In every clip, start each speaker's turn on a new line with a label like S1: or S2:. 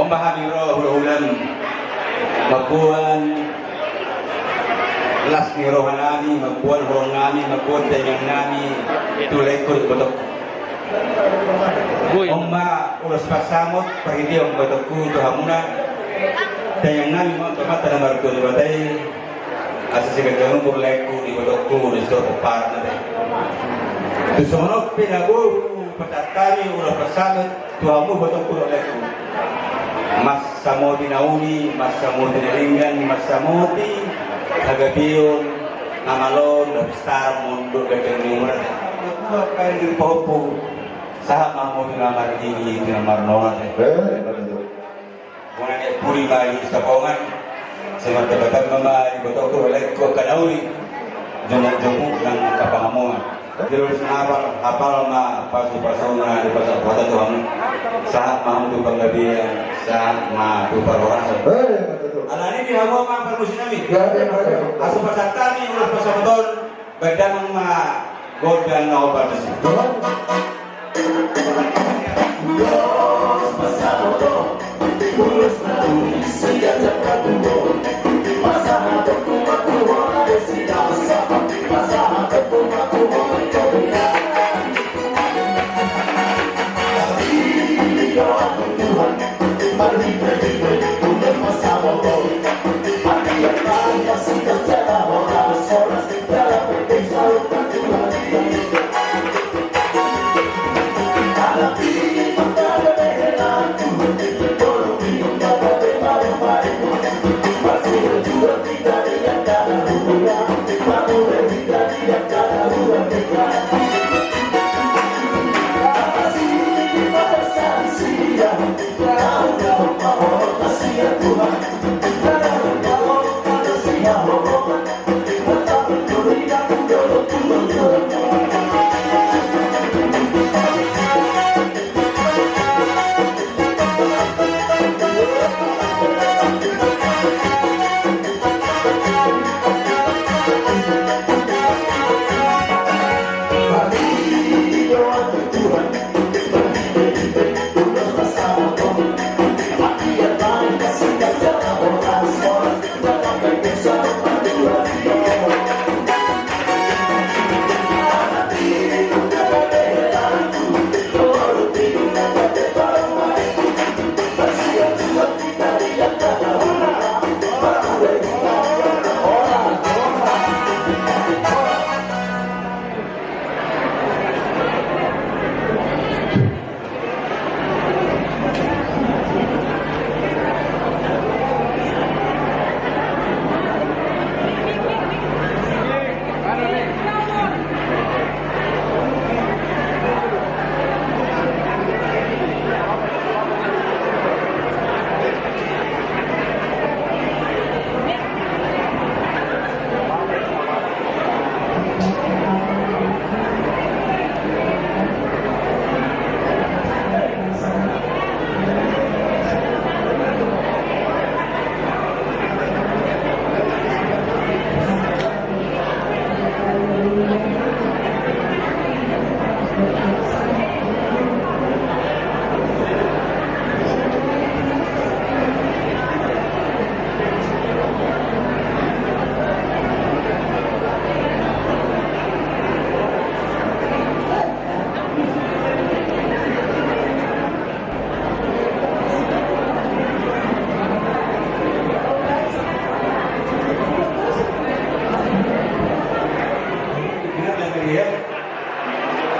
S1: Pembahagi roh ulam magbuhan las ni roh nami magbuhan roh nami magbuhan tayang nami tulay ko betok Omba ulas pasamot pagiti ang betok ko to hamuna tayang nami mo mata na marto di batay asa sigadang tulay ko di betok ko di sto par na tay tu sono pinago patatari ulas pasamot to hamu betok ko tulay ko mas samoti nauni, mas samoti nalingan, mas samoti kagabiyon, namalon, nabistar, mundo, gagawin nimuran. Buat kain di popo, sahab mamodi namar ini, namar nolat. Muna niya puri bayi sa pongan, sa magtabatang mamari, botoko, ko kanauli, jumuk-jumuk ng kapangamungan. Terus apal ma pasu pasuna di pasar kota Tuhan saat mau tu penggabian saat ma tu perorasa. Anak ini dihawa ma permusin kami. Asu pasar kami urus pasar beton badang ma godan na obat sih. Urus pasar beton urus na siya jaga tuh. Pasar beton aku ada siya pasar beton aku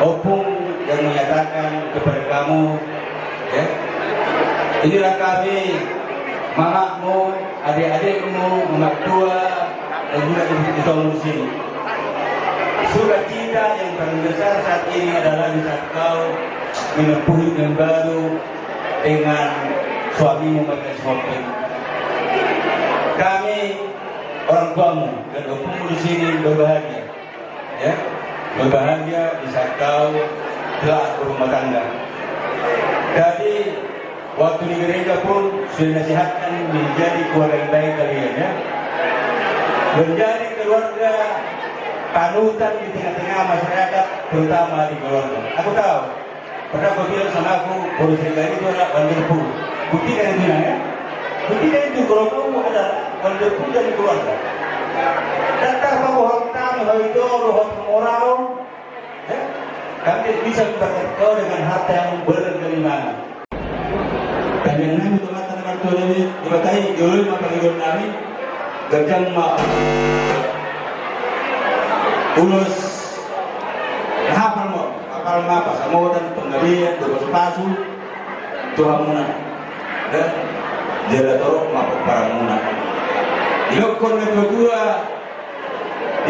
S1: opung yang menyatakan kepada kamu, ya, inilah kami, mamamu, adik-adikmu, emak tua, dan juga ibu di sini. Surat kita yang paling besar saat ini adalah di saat kau menempuh yang baru dengan suamimu Bapak Sopin. Kami orang tuamu dan opungmu di sini berbahagia, ya. Berbahagia di saat kau telah berumah tangga. Jadi waktu di gereja pun sudah nasihatkan menjadi keluarga yang baik kalian, ya. Menjadi keluarga panutan di tengah-tengah masyarakat, terutama di keluarga. Aku tahu, pernah kau bilang sama aku, Polisi itu adalah Wonderful. Buktikan itu ya. Buktikan itu kalau kamu ada walaupun dari keluarga. Datang kamu hantam, itu roh moral. Kami bisa memberikan kau dengan harta yang bergelimang. Dan yang kami teman-teman kartu ini dibatai dulu maka hidup kami gajang mak ulus hafal apa sama dan penggabian berpasu Tuhan muna dan jala torok mapuk para muna ilokon na kedua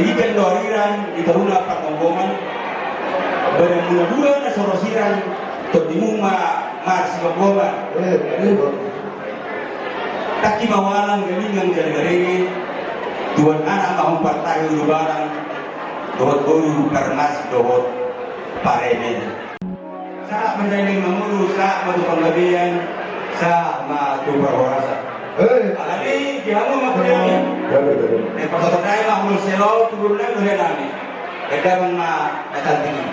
S1: diikan doariran itaruna pangonggoman barang muna dua na sorosiran todimung marsi panggoman taki mawalang galingan gari-gari tuan anak mahong partai urubaran dohot guru karmas dohot parenen sa menjadi mengurus sa matu penggabian sa matu perhorasa alami dihamu makuliami pas tayo mahulus selo turun na duhe nami kadang natantingi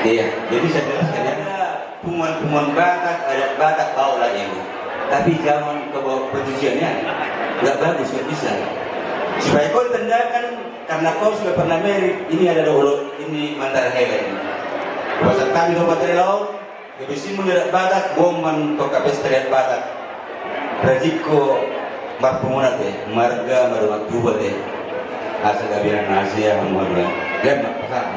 S2: Iya, jadi saya jelaskan ada pumuan-pumuan Batak, adat Batak Baula ini. Tapi zaman keposisiannya nggak bagus, nggak bisa. Supaya kau tendakan karena kau sudah pernah merit, ini ada dulu, ini mantar hele ini. Pasal kami sobat laut, Ibisi mengerak batak, boman to kapes teriak batak. Rajiko marpungunat marga marumat dua asa gabiran Asia kemudian lemak pasang.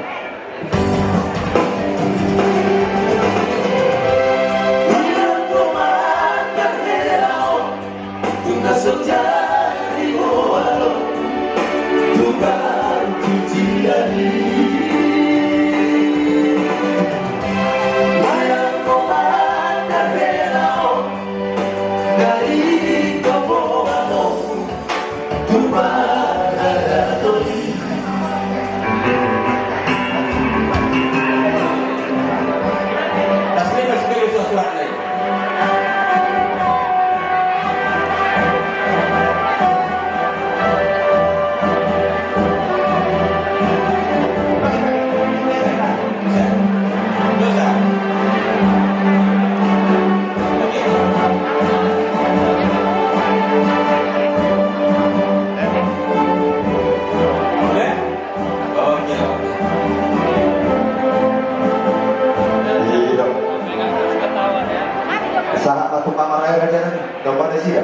S3: Sangat batu pamarai raja nih, gambar di sini.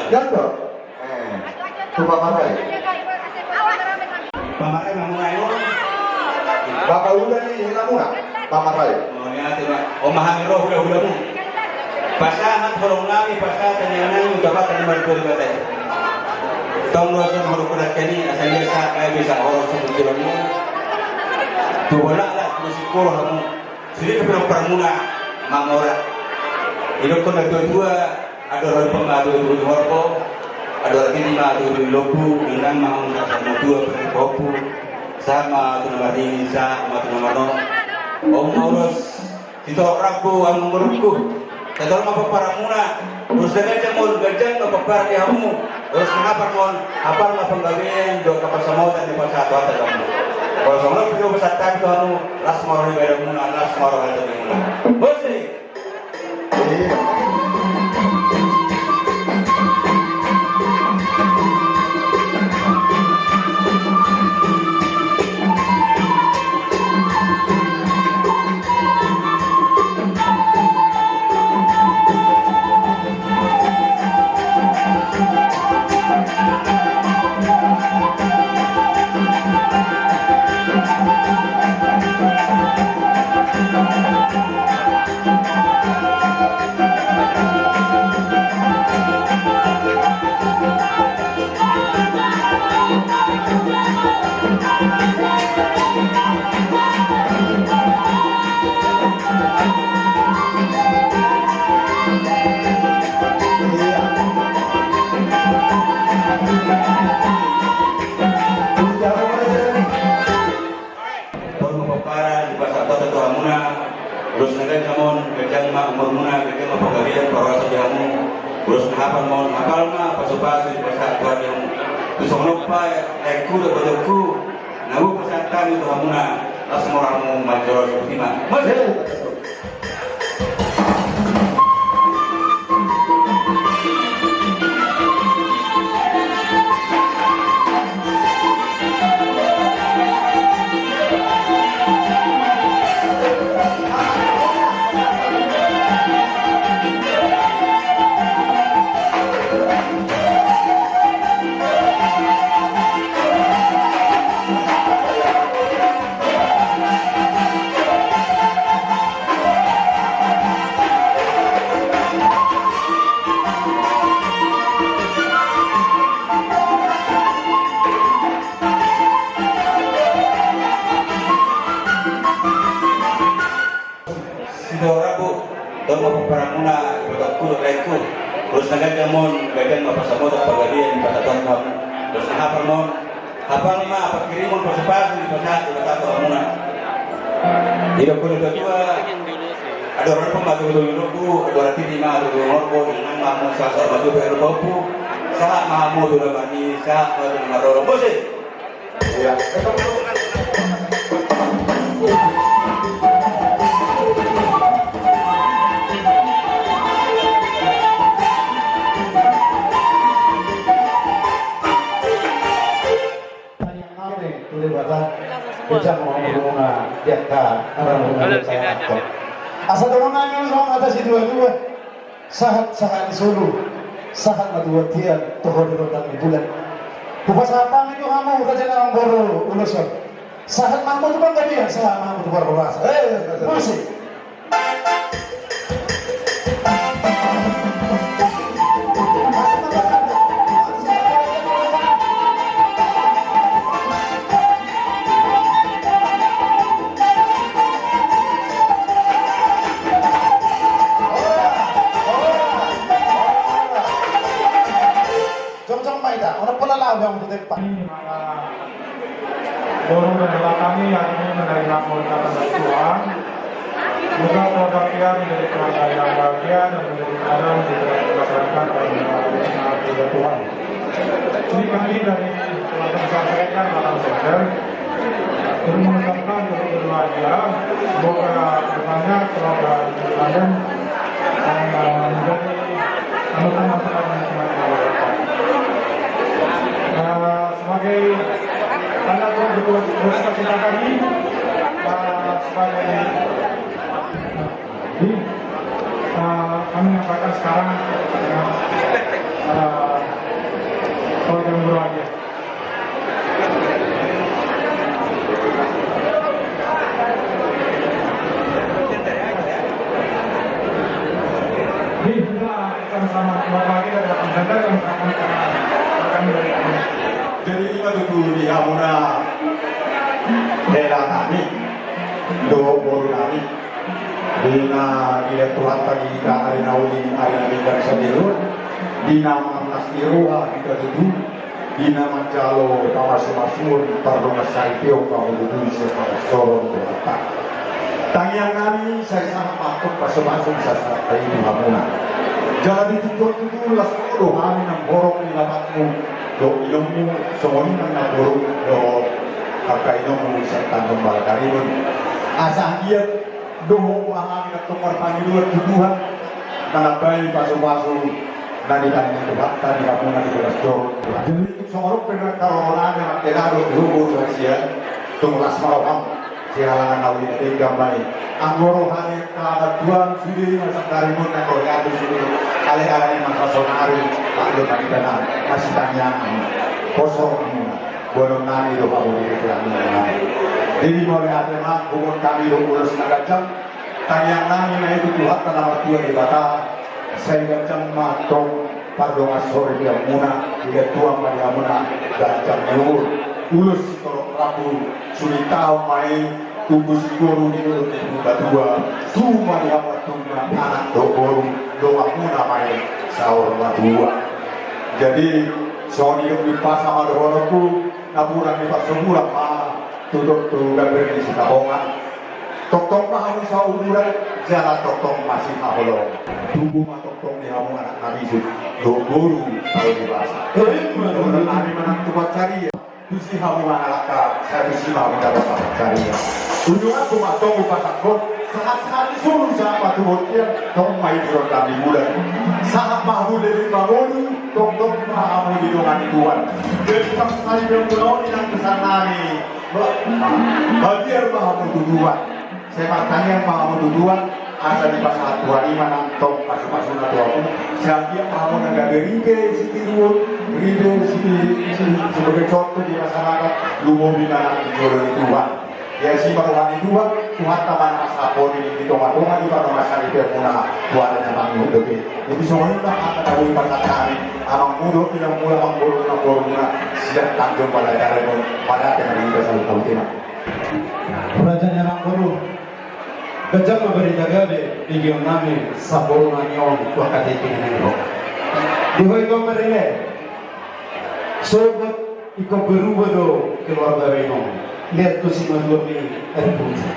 S3: Gambar. Tu pamarai.
S1: Pamakai mamulai lo.
S3: Bapak udah nih, ini kamu nggak? Pamarai.
S1: Oh ya, terima. Omahami roh udah mu. Pasahat horong nami pasahat yang nang dapat nomor 2 batai. Tahun 2000 horong kudat kini asal biasa kayak bisa horong satu kilomu. Tu bola lah, tu sekolah kamu. Sini ke permuna mangora. Hidup kena dua-dua, ada orang pengadu di Horko, ada orang ini mengadu di Loku, dengan mau sama dua berkopu, sama tu nama Rinsa, sama tu nama No. Om Maurus, itu Rabu, Om Merungku, kita orang apa para muna, terus dengan jamur gajang apa para dihamu, terus kenapa mon, apa nama penggawean, do kapal samautan di pasar atau kamu. Kalau semua video besar tak itu anu, las marah di bayar muna, las marah ada di muna. Bosi. Terus nanti kamu gajang mak umur muna, gajang mak pegawaian para sajamu. Terus hafal mau hafal mah pasu-pasu di pasar tuan yang terus lupa aku dan betul nabu pesantren itu hamuna. Las moralmu major seperti mana? Masih. Terus nanti kamu gajang apa sama tak pegawaian pada tahun terus hafal mon hafal mah apa kirim mon pas di pasar di kata kamu hidup kuda tua ada orang pembantu dulu ada orang timah ada orang orbo dengan mamu sasa maju bayar kopu saat mamu sudah mandi saat maju maroro bosih
S3: Iya. Bisa mau menggunakan jaka, orang menggunakan
S4: Asa dorongannya sama atas dua-dua. Sahat-sahat di Solo, sahat madua tian, tohon rotan di bulan. Bukas hatang itu kamu kerja nang boro ulusan. Sahat mampu tu bangga dia, sahat mampu tu baru rasa. Masih. Yang depan.
S5: Forum adalah kami yang ingin menerima keberkatan Tuhan. Juga perwakilan dari keluarga yang bahagia dan menjadi orang di masyarakat dan Tuhan. Ini kami dari keluarga besar mereka dalam sender untuk mengucapkan berbahagia. Semoga kedepannya keluarga kalian menjadi anugerah masyarakat sebagai tanda bersuka cita kami sebagai kami menyampaikan sekarang keluarga yang berbahagia. Jadi kita sama-sama berbagi dari Anda yang akan dari kami.
S3: Jadi kita dulu di Hamuna daerah kami, do boru kami, dina dia Tuhan tadi kita hari nauli hari nabi dan sendiri, dina mengas iroa kita dulu, dina mencalo tamasur pardon saipio kamu dulu sepada Solo berkata. Tangian kami saya sangat takut pasal-pasal sastra di Hamuna. Jadi tujuh las kami nang borong di lapatmu. Do ilmu semuanya nang borong do kakak ilmu serta kembali karibun. Asal dia do memahami ketumar panggilan Tuhan nanabai pasu-pasu nadi tanya Tuhan tadi kamu nanti berasal. Jadi seorang pernah taruhan yang terlalu dihubung rahasia tunggulas malam sialan nawi nanti gambai. Anggoro hanya Tuhan sudah masa karibun nak kau jatuh sudah kali-kali masa sonari lalu tadi dana masih tanya kosong bolong nani do kamu di kelana. Jadi mulai ada mak hubung kami do urus nagacam tanya nani na itu Tuhan tanah Tuhan di bata saya gacam matong pardon asori dia muna dia tuang pada muna gacam nyur ulus kalau rabu sulit tahu main tunggu si guru di mulut dua cuma dia tunggu anak do guru doa muna main sahur dua. Jadi soal hidup di pasar ada orangku naburan di pasar murah tutup tu gambar di Sitabongan. Tokong mah bisa ukuran jalan tokong masih maholong. Tunggu mah tokong di hamu anak nabi itu do guru kalau di pasar. Orang nabi menang tempat cari ya. Tusi hamu anak saya tusi hamu dapat tempat cari ya. Ujungan cuma tunggu pasar kod. Saat-saat disuruh siapa tuh hotel tong main di roda di bulan. Saat mahu dari bangun tong mahu di dongan Tuhan. Jadi pas sekali yang pulau di nang kesana nih. Bagian mahu tujuan. Saya bertanya mahu tujuan. Asal di pasar Tuhan ini mana tong pasu-pasu na Tuhan. Siapa yang mahu naga berike si tiruan, berike si sebagai contoh di masyarakat lumo bina di Tuhan. Ya si maruhan itu Tuhan taman asapon di tonga-tonga di pada masa itu muna Tuhan dan abang mudo ke. Jadi semuanya tak ada tahu pasal abang mudo tidak mula muna sedang tanggung pada karena pada dengan kita selalu tahu tema.
S4: Kerajaan yang baru. Kejam berita gabe di nami saboro nanyon wakati ini. Dihoi gomerene. Sobat ikut berubah do keluarga Reno. Lihat tu si Madurni ada punca.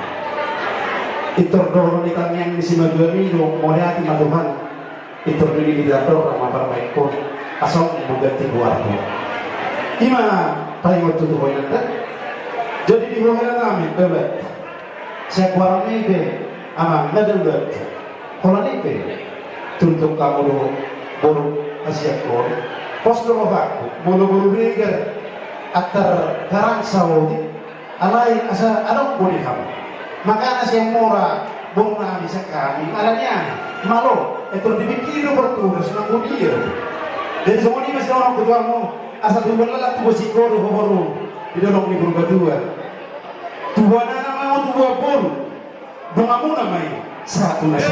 S4: Itu dorong di tangan di si Madurni do mulai hati Tuhan. Itu diri di dalam ramah perbaik pun asal mengganti keluarga. Ima paling waktu tu boleh nanti. Jadi di bawah kami bebek. Saya kuarang ini ama ngadel kalau ini untuk kamu do baru asyik kor. Pos do aku bulu-bulu beger atar garang Saudi. Alai asa ada boleh kamu. Maka nasi yang murah bung nami sekali malahnya malo itu dipikir bertugas nang dia jadi semua ini masih orang ketuamu asal dua lelah tuh sikor hohoru di dalam libur kedua dua nama dua pun bungamu namanya satu nasi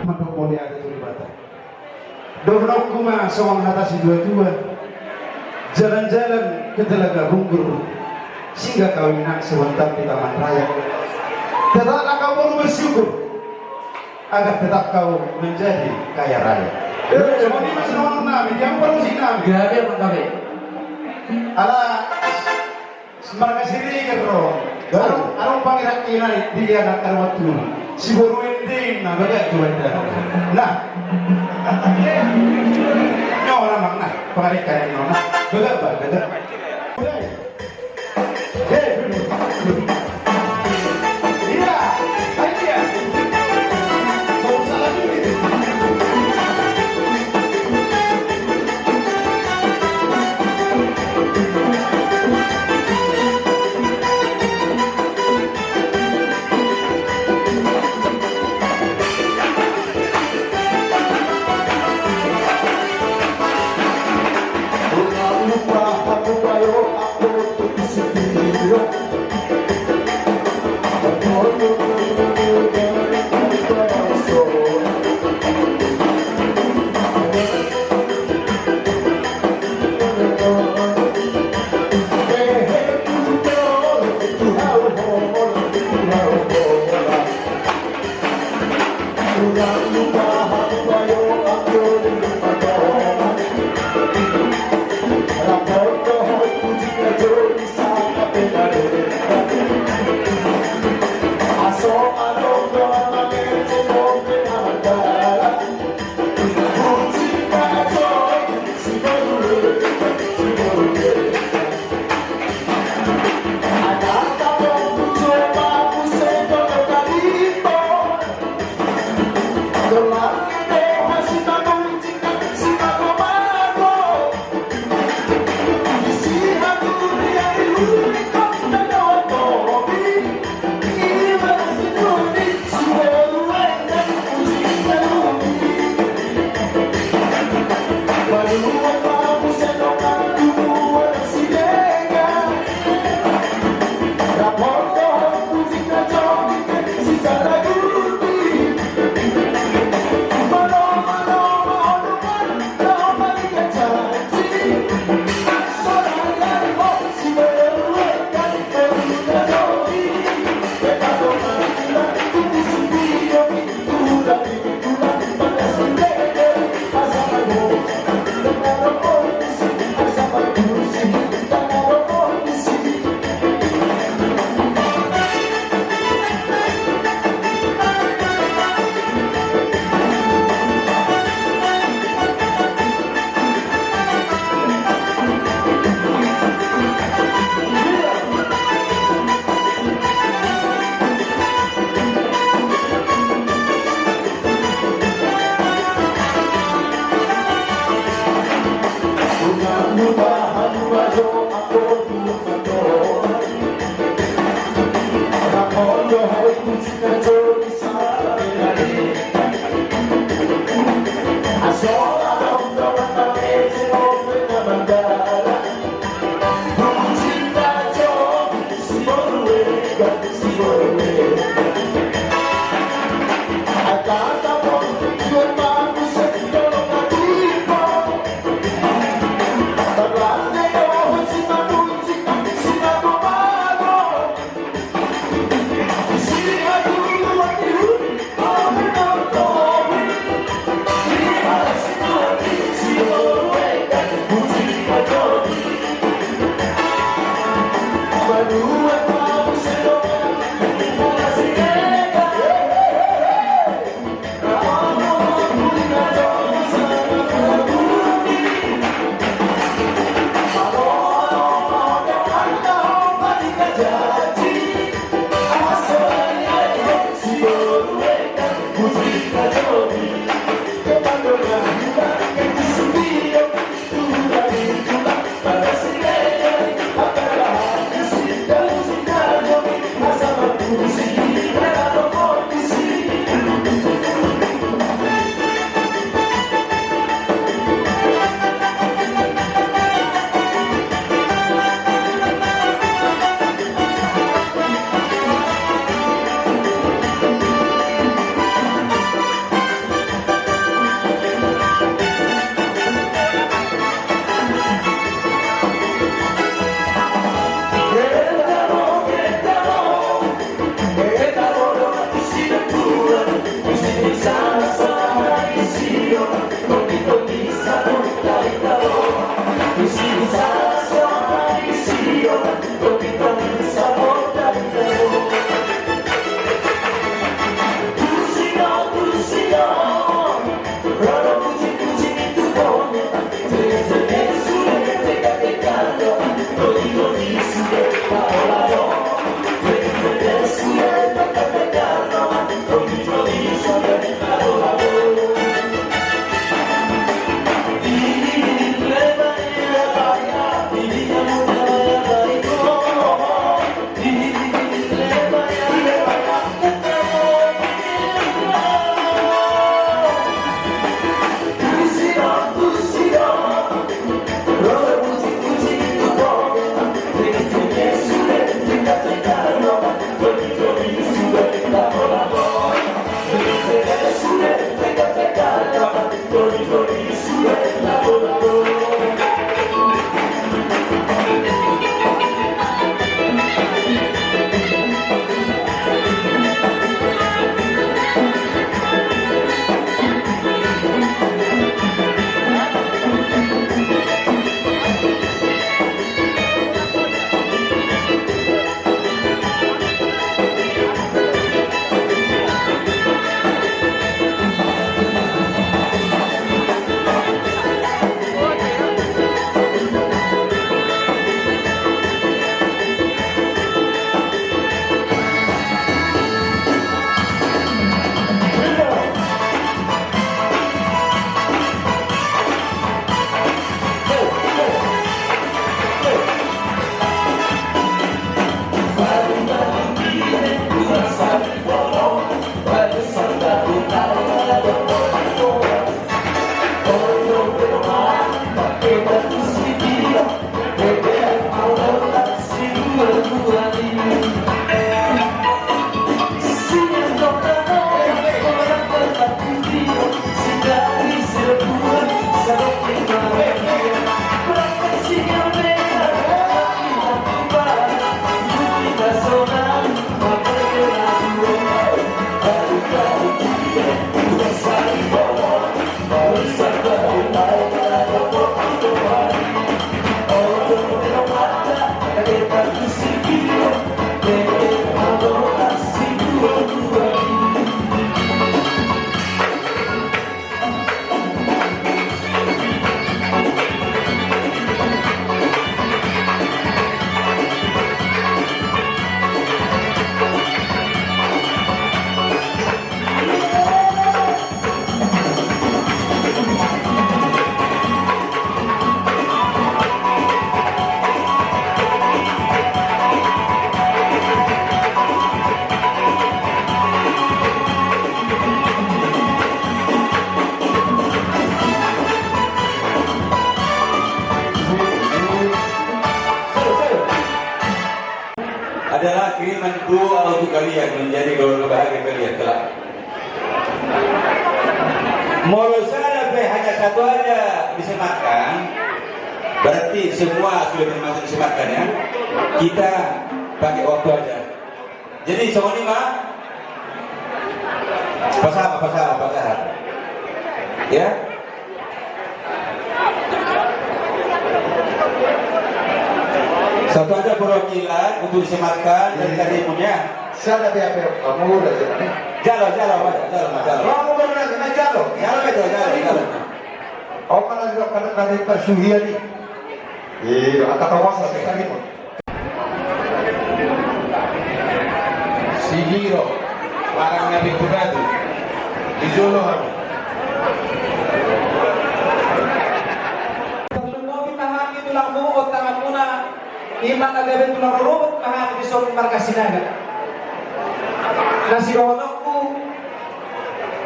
S4: maka boleh ada terlibat dorong kuma sewang atas dua jalan-jalan ke Telaga Bungkur sehingga kawinan sebentar di Taman Raya. Tetaplah kau perlu bersyukur agar tetap kau menjadi kaya raya. Cuma ini masih orang nabi, yang perlu si nabi.
S6: Gak ada apa nabi.
S4: Ala semarga sini kerro. Arung pangeran kina dia nak waktu. Si boru ending nah bagai tu ada. Nah, nyawa mana pengarikan yang nona. Bagai bagai. Iya, ayo dia. Kau salah dulu.
S2: adalah kiriman doa untuk kalian menjadi keluarga bahagia kalian kelak. Menurut saya hanya satu aja disematkan, berarti semua sudah termasuk disematkan ya. Kita pakai waktu aja. Jadi semua lima pasah. Ya. Satu aja perwakilan untuk disematkan dari tadi punya.
S3: Saya ada PHP kamu udah jadi.
S2: Jalo.
S3: Kamu baru nak jalo.
S2: Jalo.
S3: Oh kalau juga kena persuhian nih. Iya, kata wasa sekali pun.
S6: Sigiro, parang nabigurado. Dijuluhan.
S4: Paglumobi mahami tulang buot tangan muna. Iman agawin tulang rurubot mahami di sorong markasinaga. Nasi honok ko.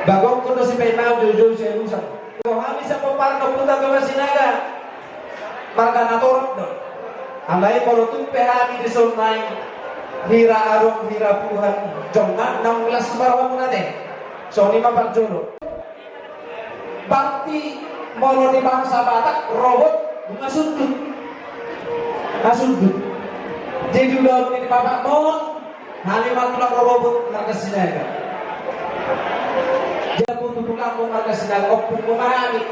S4: Bagong ko na si Paimao Jojo sa Ilusan. Kami sa paparang punta ko Sinaga. Marka naturok do. Alay ko lutung pehami di sorong naing. Hira arong hira puhan. Jongan 16 barawa mo natin. So 5 parjolo. Bakti molo di bangsa Batak robot ngasundut. Jadi udah ini bapak mohon halimat tulang robot marga Sinaga. Jadi untuk tulang marga Sinaga opung memahami.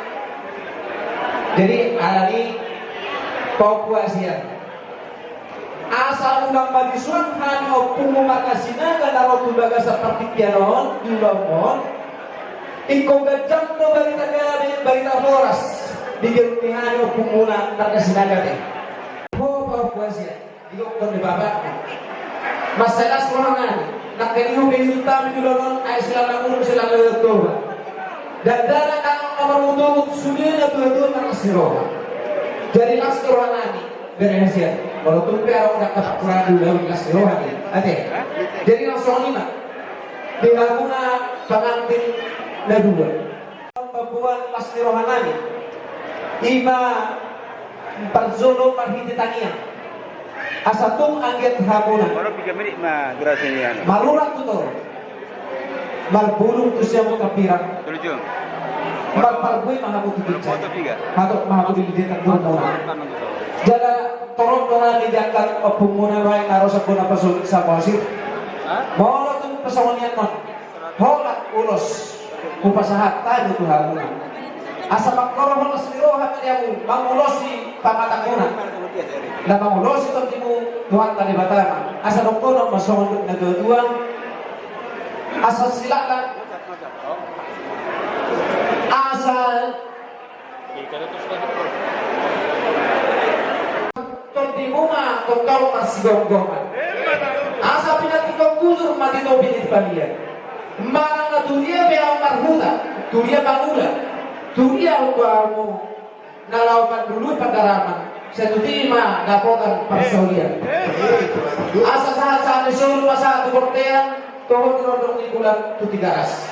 S4: Jadi alani Papua Asia. Asal ulang madisuan hani opung marga Sinaga naro tubaga seperti pianon diulang mohon. Iko gajang no barita kaya barita floras. Bigyan ni hani opung marga Sinaga deh. Papua Asia. Di bapak. Masalah serangan.
S7: nak kaniyo kayo tayo dulon ay sila na ulo sila luluto. Dadana kang amaruto sulit na tuwa ng siroha. Jadi siroha nani berhasil. Walaupun pero dapat kurang dulu siroha ni. Ate. Jadi langsung lima. Bila muna pengantin na dulu. Pembuat siroha nani. Ima perzono perhititanian. Asatung angget hamuna.
S1: Baru 3 menit mah durasinya.
S7: Malurak tutor. Malbulung tu siya mo kapirang.
S1: Tujuh.
S7: Malparboy mahabot
S1: Foto
S7: dito.
S1: tiga.
S7: Mahabot dito ang muna. Jaga toron doon ni jakat opung muna ray naro sa kuna pasul sa pasir. Maulo tu pasawan yan man. Holat ulos. Upasahat tayo tu hamuna. Asa magkoro mo sa liroha niya mo mangulosi pamatakuna. Na mangulosi to di mo tuhan tani batama. Asa doktor masongon na duduang. Asa sila lang. Asa to di mo nga kung kau masigonggongan. Asa pinatikong gulur matito pinit paliyan. Marang na dunia bilang marhuta. Dunia bangula. Dunia mo nalawakan dulu pagdaraman sa tutima dapotan pagsaulian. Asa saat disuruh masa tukortean tuhon rodong ni bulan tutigaras.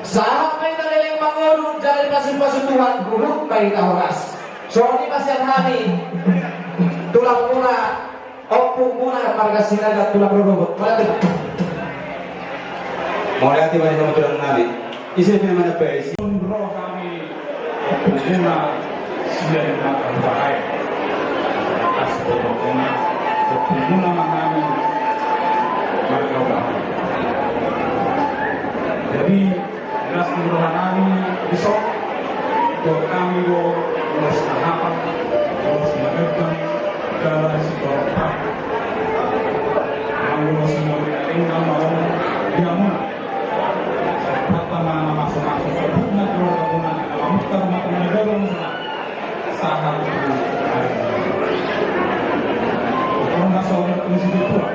S7: Saat may naliling mangulong dari pasung-pasuntuhan gulung kay tahoras. So ni pasyan hani tulang muna opung muna marga sinaga tulang robot. Wala diba?
S1: Mau lihat di mana tulang nabi. Isi mana pers.
S5: Roh kami pengguna siang makan bahaya atas pengguna kami mereka bahaya. Jadi jelas pengguna kami besok untuk kami harus tahapan harus mengerti dalam situasi harus mengerti mau diamun pertama masuk-masuk kebunan kebunan muka rumah dorong sangat kalau masuk ke situ pula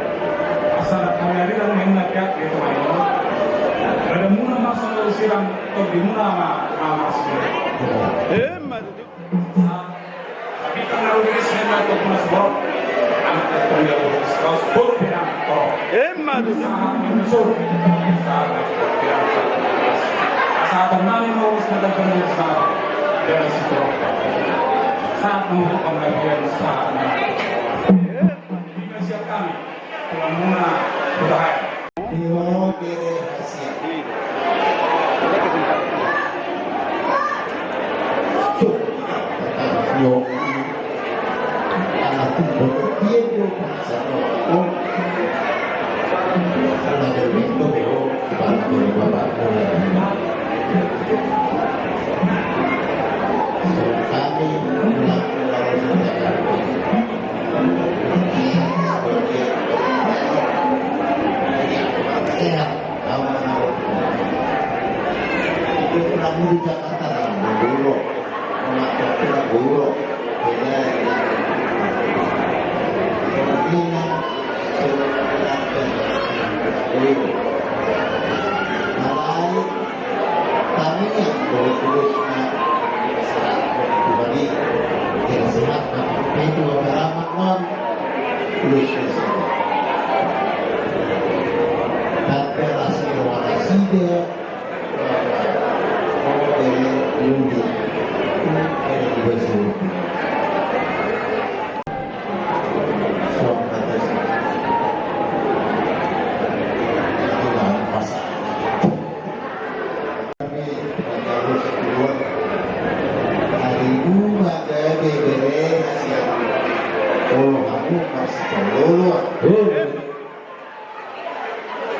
S5: asal kami ada yang mengingatkan itu ayo ada muna masuk ke siram atau di muna masuk tapi kan kalau di sini atau punas bor anak tunggal kaos bor pirang to sangat menyusul sangat saat namin mau nagagawin sa dari situ saat mengutuk pembagian saat ini siap kami pulang muna budaya
S3: Dewa Bere Asia. Yo, anak pun dia yo pasano. Kalau ada window yo, bapak boleh bapak boleh. Kami melakukan sehat, itu lagu di Jakarta dulu, melakukan dulu, kami yang terus pribadi yang sehat itu ramah non terus tapi hasil warasi dia dari Yudi dari Bersih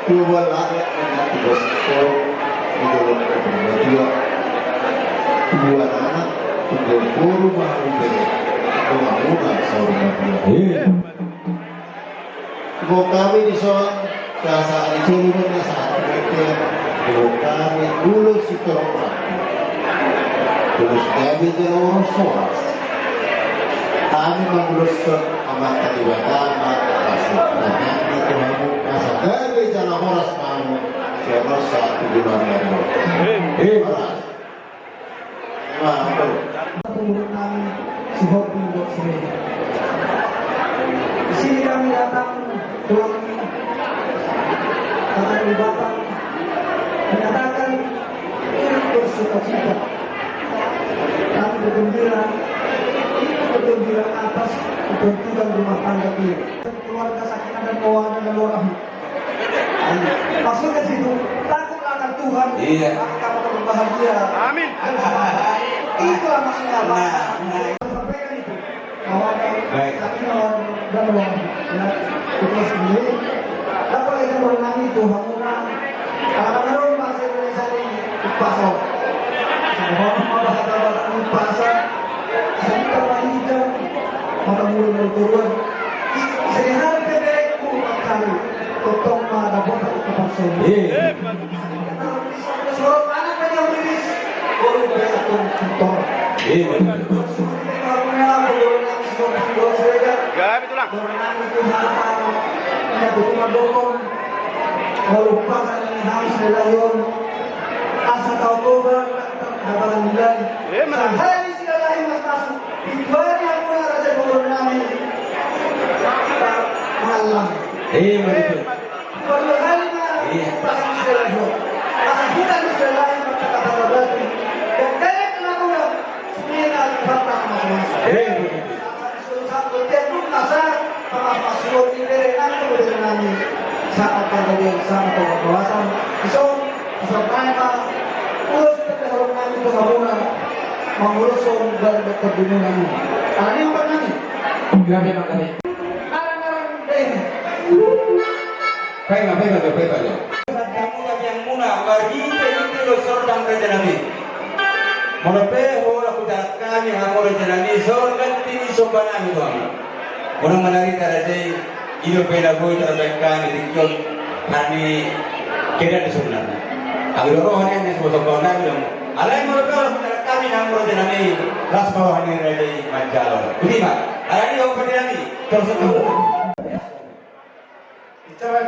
S3: keluar lari dengan tugas itu dua anak tinggal guru baru beri rumah seorang dia kami di soal saat disuruhnya saat mereka kami dulu si terang terus kami di orang soal kami menguruskan amat ibadah amat kasih dan itu kamu masa dari jalan Amoras kamu siapa satu bulan lagi. Apa?
S8: Pengurus kami Subok Pindok Semeja. Di sini kami datang pulang akan Bapak menyatakan turut bersuka-cita. Kami bergembira, itu bergembira atas kepentingan rumah tangga kita. Keluarga Sakinah dan Mawaddah dan Warahmah. Maksudnya situ takut akan Tuhan.
S2: Iya.
S8: Kamu akan bahagia. Amin. Itulah maksudnya Pak. Sampaikan itu. Mawaddah, Sakinah dan Mawaddah. Ya, itu sendiri. Dapat kita berenang itu hamunan. Kadang-kadang bahasa Indonesia ini pasal. Semua bahasa pasal. Saya kalau hijau, maka mulai turun. Sehari kedekku kali, totong ada botak itu pasal. Surat anak banyak rilis, baru berakun tutor. Gak betul lah. Berenang itu hal, itu cuma dokong. Lalu pasal ini harus dilayun. Asa tahu tobat, dapat nilai. Sehari sekali mas masuk. Ibarat yang punya raja berenang ini. Malam.
S2: Betul.
S8: Baru hari pasal dilayun. Pasal kita dilayun kata-kata berarti. Dan dari kelakuan semua batang masing-masing. Saat kalian sama kawasan, isong mereka urus perjalanan itu kamunan, mengurus dari kebunuhan ini. Ini apa nanti?
S7: Grabe makanya.
S8: Arang-arang deh.
S2: Pega. Kamu yang muna, bagi itu lo sordang kerja nabi. Monope hora kudarat kami hamor kerja nabi, sorgan tini sobanan itu ama. Orang menari terjadi iyo pena boy terbaik kami dikion kami kira di sebelah. Agar orang yang disebut kawan bilang, alai monope orang kudarat kami hamor kerja nabi, ras bawah ini terjadi majalah. Terima. Hari ini orang kerja nabi terus itu.
S8: Coba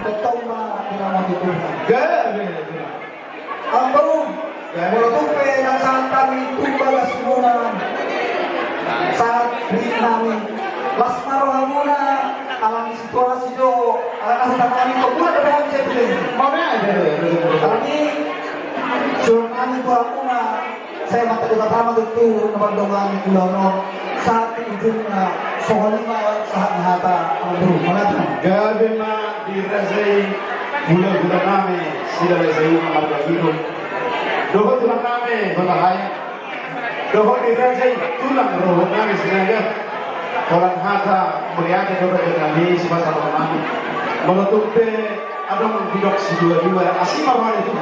S8: Betul mah dirahmati Tuhan.
S3: Gabi.
S8: Ambung, mulutupe ng santan itu balas muna saat di namin. Las maroha muna alam situasi do alam kita kami ko pula dapat saya beli. Kami jurnal itu aku na saya mata juga pertama itu nabandongan kulono saat ujungnya soal lima saat hata ambung mengatakan
S3: Gabi ma dirasai gula-gula kami sila sa iyo mga hidup. Doho tulang kami berbahaya. Doho dirasai tulang roho kami sinaga. Orang hata melihat doho kami sebab kami. Menutupi adong bidok si dua-dua asing marwah itu.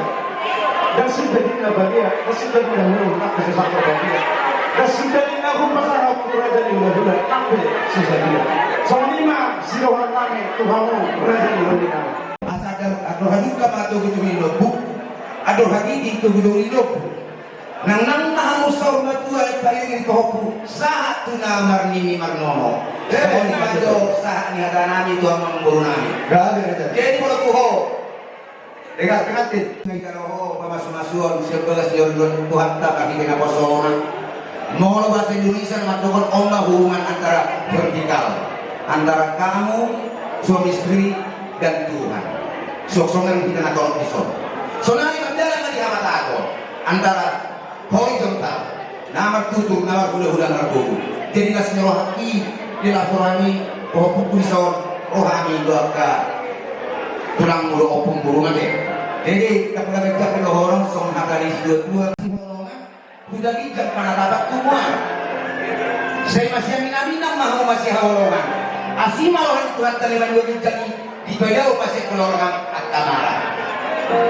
S3: Dan sudah dinabagia, dan sudah dinahu nak sesuatu bagia. Dan sudah dinahu pasal aku berada di dua-dua sampai susah dia. Soal lima silawan kami Tuhanmu berada di dua-dua.
S2: Asal aduh haduka mato gitu hidup, aduh hagi itu gitu hidup. Nang mahamusaw matua ipayungin kohoku saat tu namar nimi marnono. Soal mato saat ni hada nami Tuhan memburu nami. Jadi kalau tuho dekat kreatif negara ho pamasumasuan sebelas jordan Tuhan tak kaki kena kosongan. Mau bahasa Indonesia mengatakan omba hubungan antara vertikal antara kamu suami istri dan Tuhan. Sok-sokan kita nak tolong pisau. Sonali berjalan di hamat aku antara horizontal, namar tutur, namar hula-hula narkobu. Jadi kasih rohani dilaporani bahwa pisau rohani doa tulang mulu opung burungan deh. Jadi kapal orang song hakari dua sudah bijak pada tapak tumbuhan. Saya masih minang mahu masih hawalongan. Asima orang Tuhan terlibat dua bijak di bedau pasir kelorong akamara.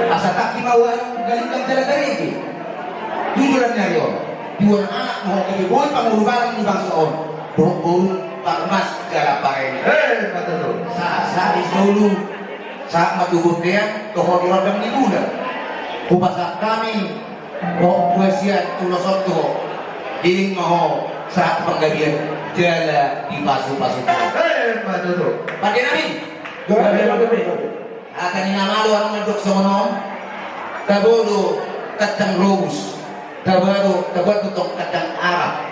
S2: Asa tak dimauan galingkan jalan dari itu. Jujuran nyario. Dua anak mau ke boy panguru barang di bangsa on. Burung pak mas gara pare. Kata tu. Sa isolu. Saat matubur dia tohor rodam di bulan. Kupasak kami kok kuasiat tulosot tu. Iring maho saat penggajian jala di pasu-pasu. Kata tu. Pada Nabi. Akan inamalu ang mandok sa monom. Tabodo katang robus. Tabado tok katang arab.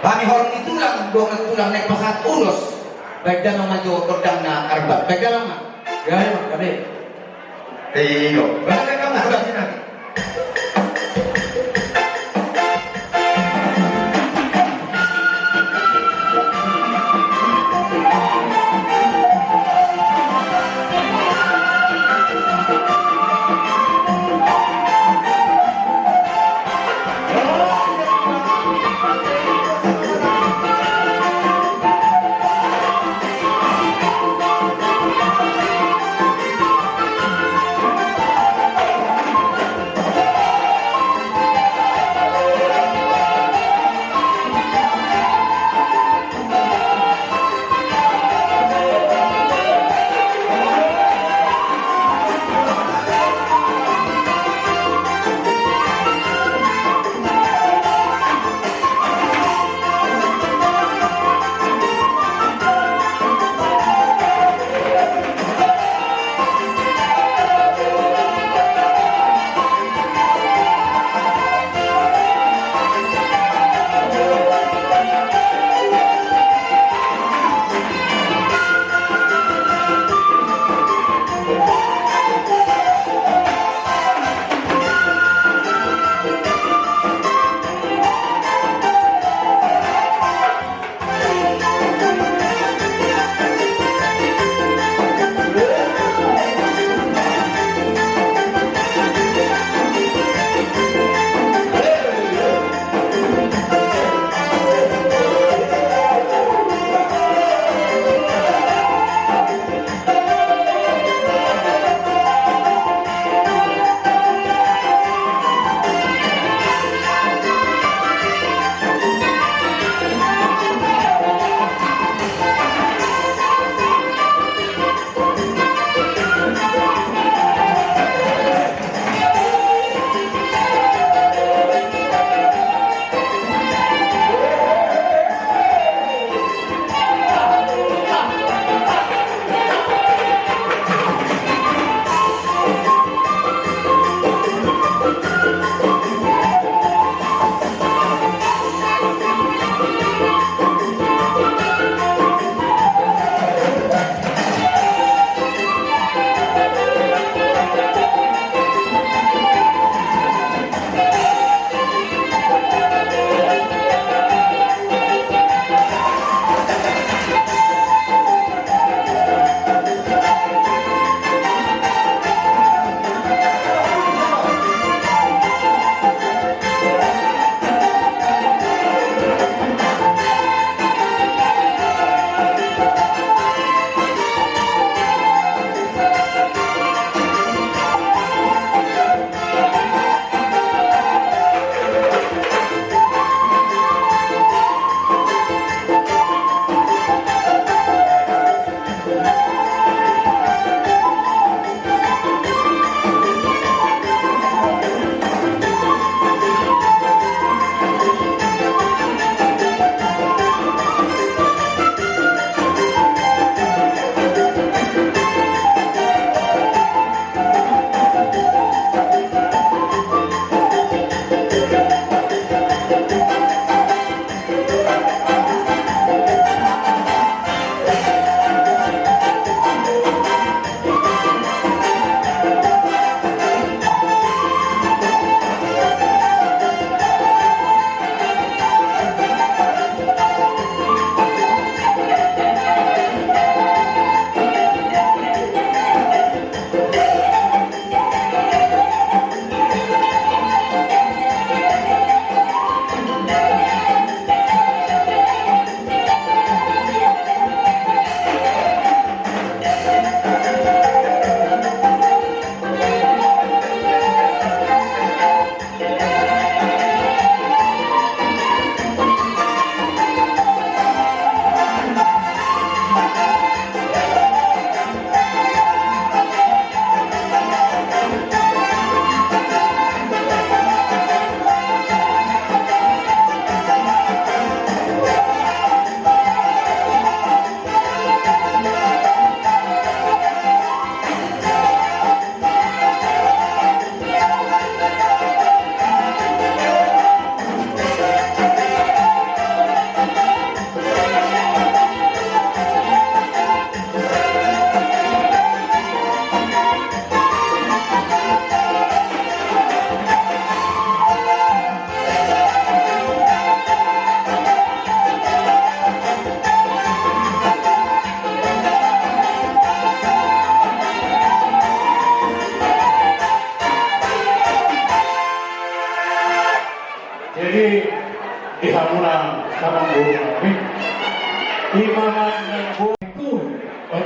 S2: Kami horong itulang dongan tulang naik pasat ulos. Baik dalam maju kodang na arbat. Baik dalam mah. Ya, kami. Iyo. Balik ka na.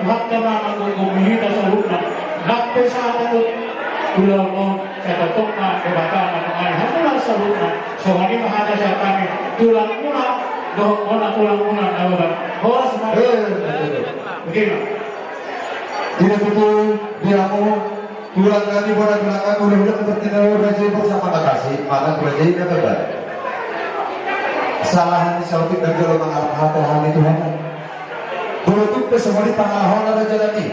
S5: mahkama menghina seluruhnya nakpe saat itu tulang saya tongkat kebataan mengenai hamulah seluruhnya soalnya mahada saya kami tulang muna tulang muna nawaban horas begini
S3: Tidak betul dia mau tulang kami pada belakang udah bertindak berhasil bersama kasih maka berjadi dapat kesalahan di sautik dan kalau mengarah hati Tuhan berutuk bersama di tangan ada jalan ini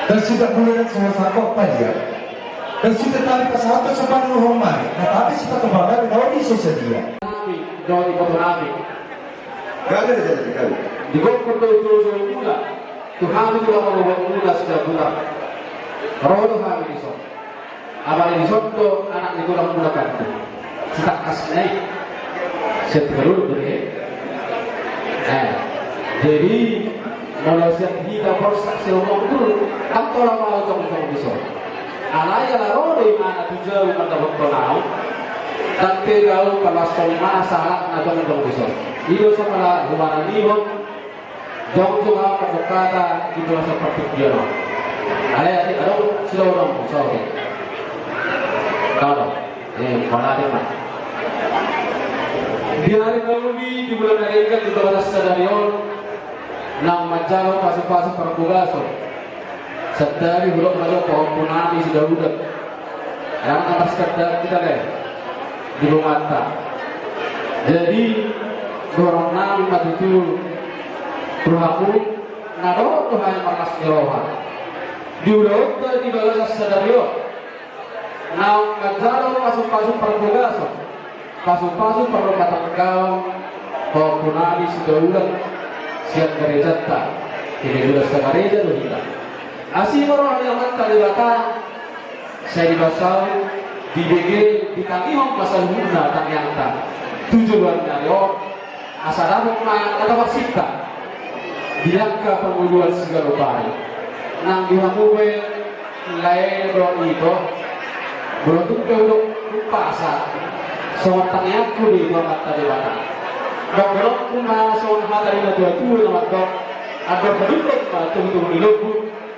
S3: dan sudah mulai semua sakok dia dan sudah tali pesawat tersebut rumah tapi kita kembali kalau bisa sedia
S7: dari foto nabi
S3: gak ada jalan kali
S7: di bawah tujuh mula Tuhan itu orang muda sudah pulang rodo kami di sana abang di sana tu anak itu orang muda kan kita kasih setiap beri jadi Malaysia kita persak selama itu kantor apa orang di sana alaya la rodo mana tujuh kata berkenal dan tegau kalau semua salah atau orang di sana itu sama rumah nibo jauh juga berkata itu seperti dia. Alaya ada sudah orang sorry. Kalau mana ada mah. Di hari Rabu di bulan Ramadan di bawah stadion nang majalo pas-pas perbugaso. Setari buruk majo pohon punani sudah udah. Yang atas kita deh di rumah tak. Jadi orang nami matu Tuhanku, nado Tuhan yang markas nyerohan. Diulau di bawah sadario. Nau kajalo pasuk-pasuk perbugaso, pasuk-pasuk perlokatan kau, punani sudah ulang siap gereja tak, ini sudah segereja tuh kita. Asih orang yang mata di batang, saya dibasau, di BG, di Tangihong pasal guna tak yang tak. Tujuan nyario, asal dapat main atau waksita. Dilangkah pembunuhan segala upaya nang dihamuwe lain bro itu beruntung ke pasar soal tanya aku di dua mata di mana dokter kuma soal mata di dua nama dok ada berdua tunggu di lobu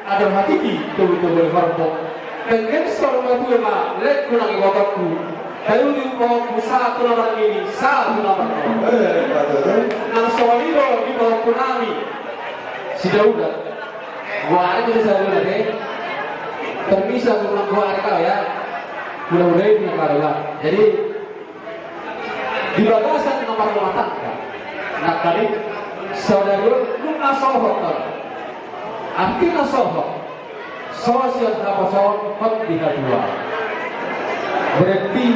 S7: ada hati tunggu di hormon dan kan soal mata ma lek kurang ibadatku kayu di bawah satu nomor ini satu nomor nang soal itu di bawah punami sudah udah gua hari bisa udah deh terpisah dengan gua hari kau ya mudah-mudahan ini yang jadi di batasan nomor rumah tangga nah tadi saudara lu nasohok artinya nasohok sosial apa sohok di dua berarti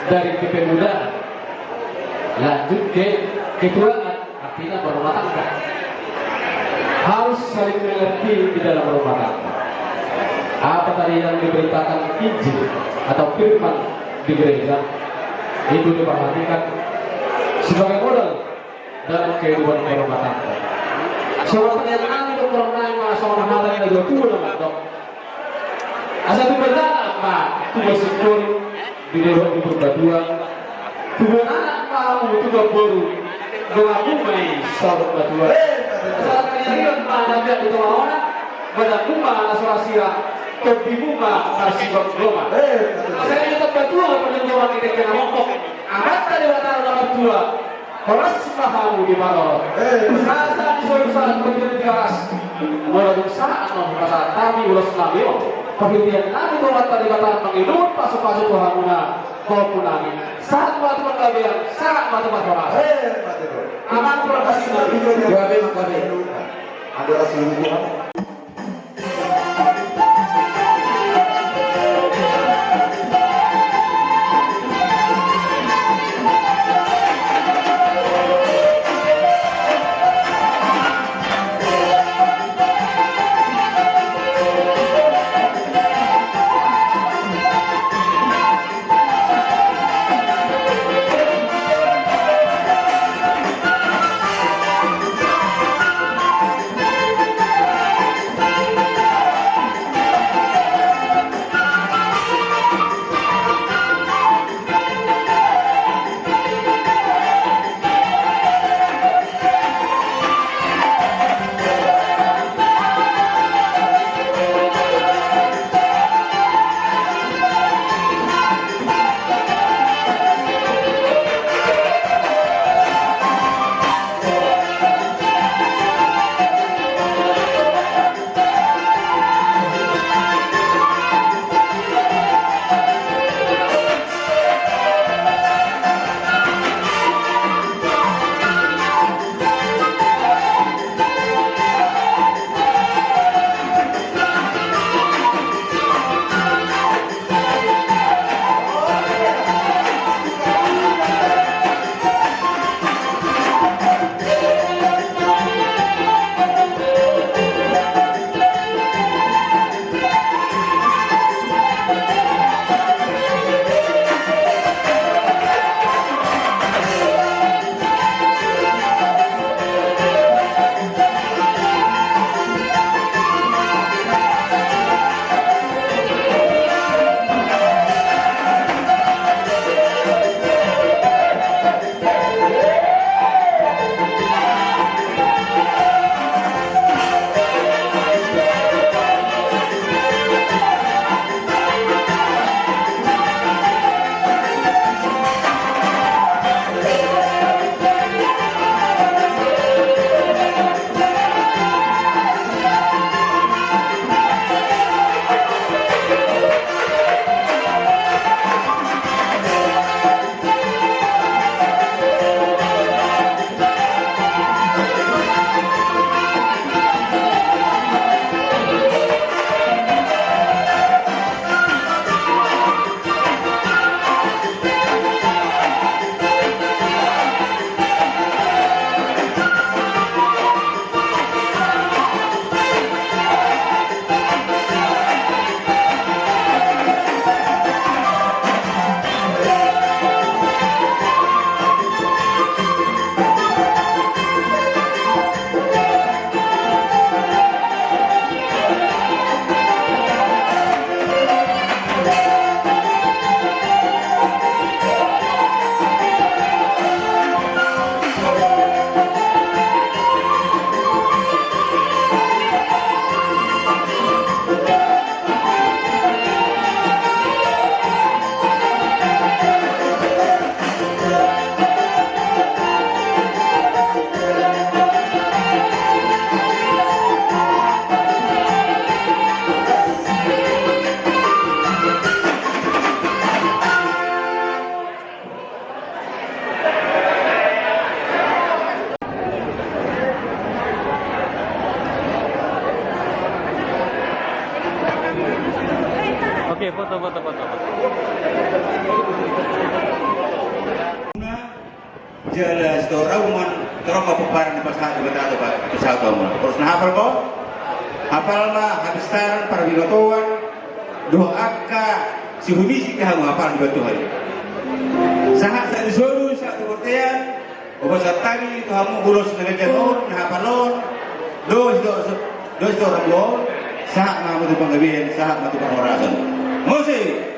S7: dari kepemudaan lanjut ke ketuaan artinya berumah tangga harus saling mengerti di dalam rumah tangga. Apa tadi yang diberitakan Injil atau firman di gereja itu diperhatikan sebagai modal dalam kehidupan rumah tangga. Soal kenyataan itu orang soal hal yang ada dua nama dok. Asal itu benar apa? Itu bersyukur di dewan itu berdua. Tujuh anak mau itu baru dengan bumi sahabat berdua. Saat kejadian pada pihak itu orang pada bunga nasurasiya ke bunga kasih bergoma. Saya tetap berdua penentuan kita kena mokok. Amat tadi batang nomor dua. Horas pahamu di mana? Masa disuruh saat berjalan di atas. Mulai saat pasal kami ulas nabi. Perhentian kami buat tadi batang menghidup pasuk-pasuk Tuhanuna. Kau punami. Saat waktu perkawinan, saat waktu perkawinan. Aman prokasi itu. Dua memang kami. Ada rasulullah.
S6: foto.
S2: Jelas orang umat terus paparan di pasar di betul pak pesawat kamu. Terus nah hafal kok? Hafal mah habis taran para bigatuan doa ka si humisi kamu hafal di betul hari. Sahat sa disolu sa tukotean o sa tagi kamu urus dengan janur nah hafalon dos orang lo sahat mah matu panggabihan sahat matu pangorasan. Musik.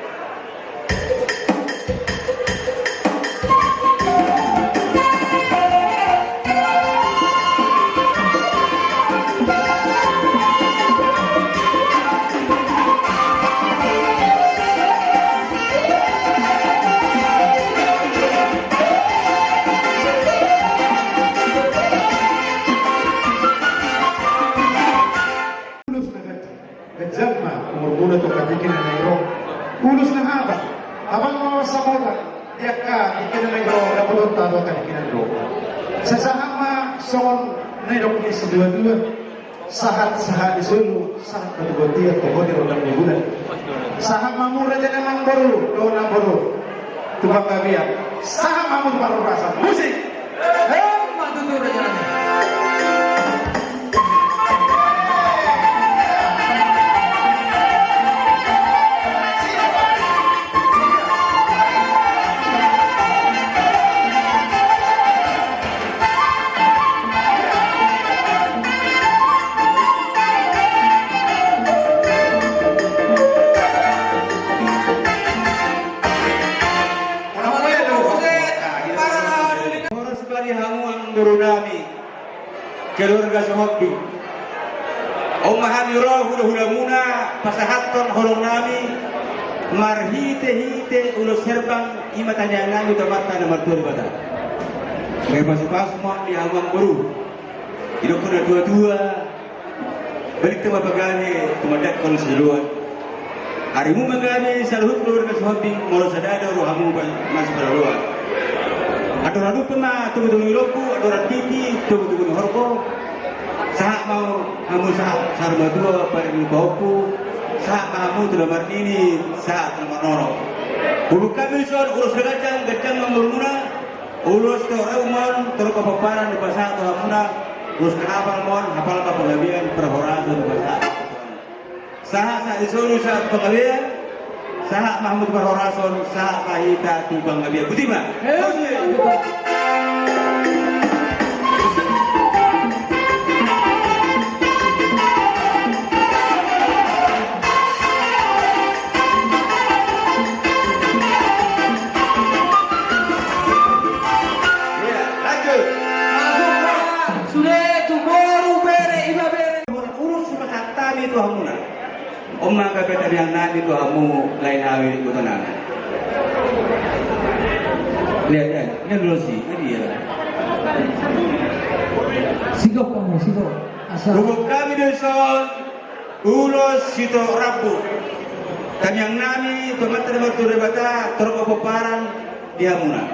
S4: Umur tu katikin na nairo. Ulus na haba. Habang mga samoda, diya ka, ikin na nairo, napulot talo katikin na nairo. Sa sahama, son, nairo ko sa dua-dua. Sahat di sulu, sahat patubuti at pagod iro ng libunan. Sahama mura dyan namang baru, doon ang baru. Tubang kabiyak. Sahama mo baru rasa. Musik!
S7: Matuturo dyan namin.
S2: keluarga sahabat Mahami roh hula muna pasahaton holong nami marhite ulo serbang imatanya nami tamata nomor 2 bata. May pas mo di awang baru. Ilo ko na dua balik tama pagani tumadak kon seluan. Hari mo magani sa luhut keluarga sahabat molo sadada ro hamu mas perluan. Adoradu pema tunggu loku adorat titi tunggu horko saat mau kamu saat sarma dua paling bauku saat kamu sudah martini saat nomor bulu kami soal urus gajang menguruna urus ke rauman terus ke paparan di pasar atau hamuna urus ke hafal ke penggabian perhorasan di pasar saat disuruh saat penggabian saat Mahmud perhorasan saat kahita di penggabian butima itu hamuna omma ka beta yang nani itu hamu lain awi itu tanah lihat ini dulu sih ini dia
S7: Sigop kamu, sigop. Asal.
S2: Hubung kami deson ulos sito rabu dan yang nani pemata nomor 2 bata terko paparan di hamuna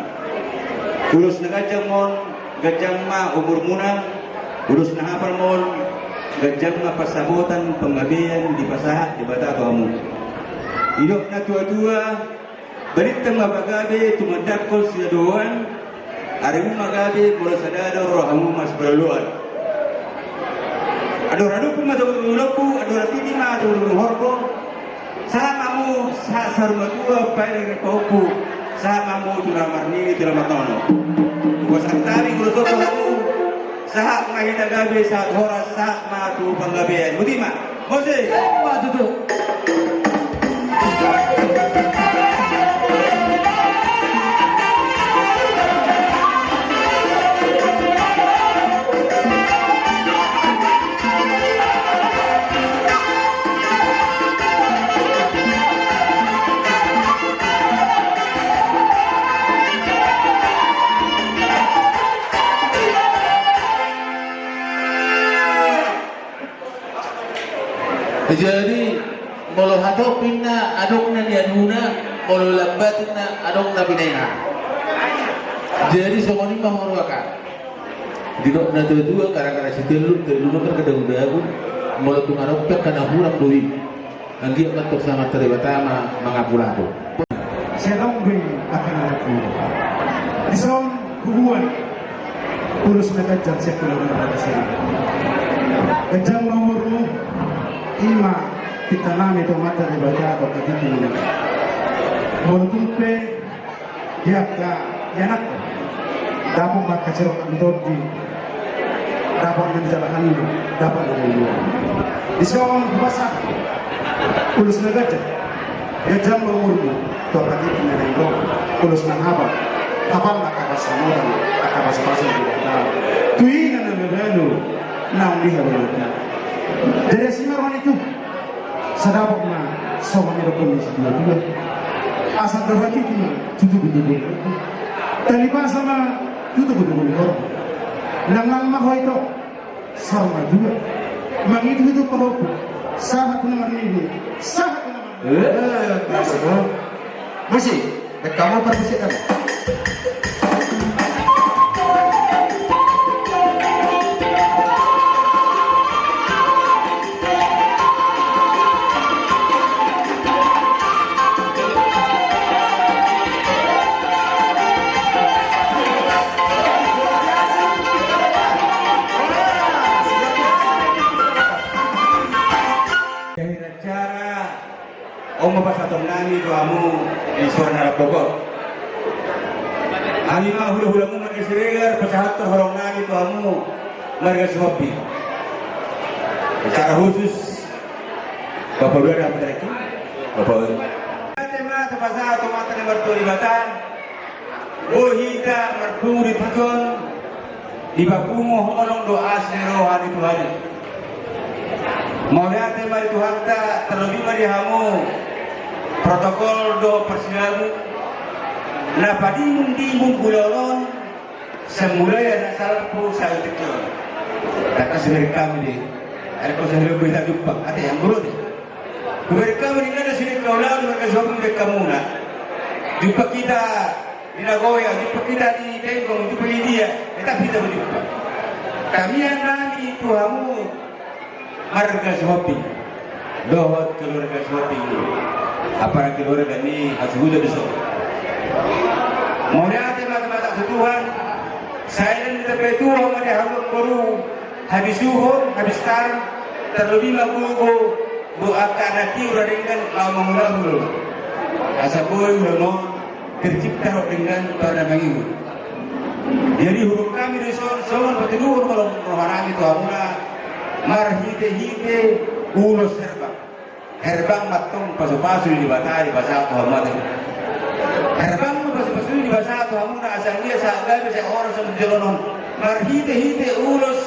S2: ulos nagajang mon gajang ma umur muna ulos na hafal mon gajang pasabutan penggabian di pasahat di bata kamu hidup na tua-tua berita mabagabe tumadakol sidaduan arimu magabe mula sadada rohamu mas berluan adoradu pemadauluku adoratini ma adoruluhorko samamu sarmatua paling pauku samamu tulamarni tulamatono wasantari gulosotoku saat mahita gabi saat horas saat matu penggabian butima musik
S7: Duduk.
S9: Jadi molo hatopin na adong na nianuna molo lambatin na adong na pinayna. Jadi songoni mahorwaka. Dino na dua-dua kara-kara si telur kan kadang dagu molo tunganok kana hurak duwi. dia bentuk sama terlibatama mengaku-laku.
S4: Saya nunggu akan aku. Di sana hubungan urus mengajar saya keluar dari sini. Kejam nomormu ima kita nami itu mata dibaca atau ketipu ini. Molutumpe dia nak dapat baca cerok untuk di dapat menjalankan dapat menjalankan. Di sana bahasa urus mengajar. Kejam nomormu to ketipu ini itu urus menghaba. Kapal nak kasamu dan kasih kita. Tui na nabelu na undi habalnya. Dari simaron itu sadapok na sama ni dokon ni juga. Asal berhati itu tutup betul. Taliban sama tutup betul orang. Nang mah itu sama juga. Mangitu itu pahok. Sahat nama ini. Sahat nama. Masih. Kamu pergi kan?
S1: Nami kamu di suara Bogor. Ani mah hula-hula mu mereka seregar pesahat terhorong nami kamu mereka sehobi. Secara khusus Bapak dua dapat lagi. Bapak dua. Tema terpaksa otomatis berterlibat. Bohida merturi tujuan di bapungo holong doa serohani Tuhan. Mau lihat tema Tuhan tak terlebih mari hamu. Protokol do persilamu na padimun gulolon semula ya nasal po sa utikyon kata sendiri kami deh ada kau sendiri berita jumpa ada yang buruk deh sendiri kami ini ada sini kaulah mereka suami mereka muna jumpa kita di Nagoya jumpa kita di Bengkong jumpa di India tetapi kita berjumpa kami yang nami Tuhamu marga suami dohot keluarga suami apalagi keluarga ini harus hujan besok. Mau lihat mata-mata Tuhan, saya dan kita Tuhan mari hamil baru habis suhur, habis sekarang terlebih magugo buat anak udah dengan lama mula asa boy udah mau tercipta dengan para mengibu. Jadi huruf kami di soal petunjuk kalau rohani Tuhan marhite ulos serba. Herbang matong pasu-pasu di batari bahasa Muhammad. Herbang pasu-pasu di bahasa Muhammad asal dia sahabat bisa orang semenjelonon. Marhite ulos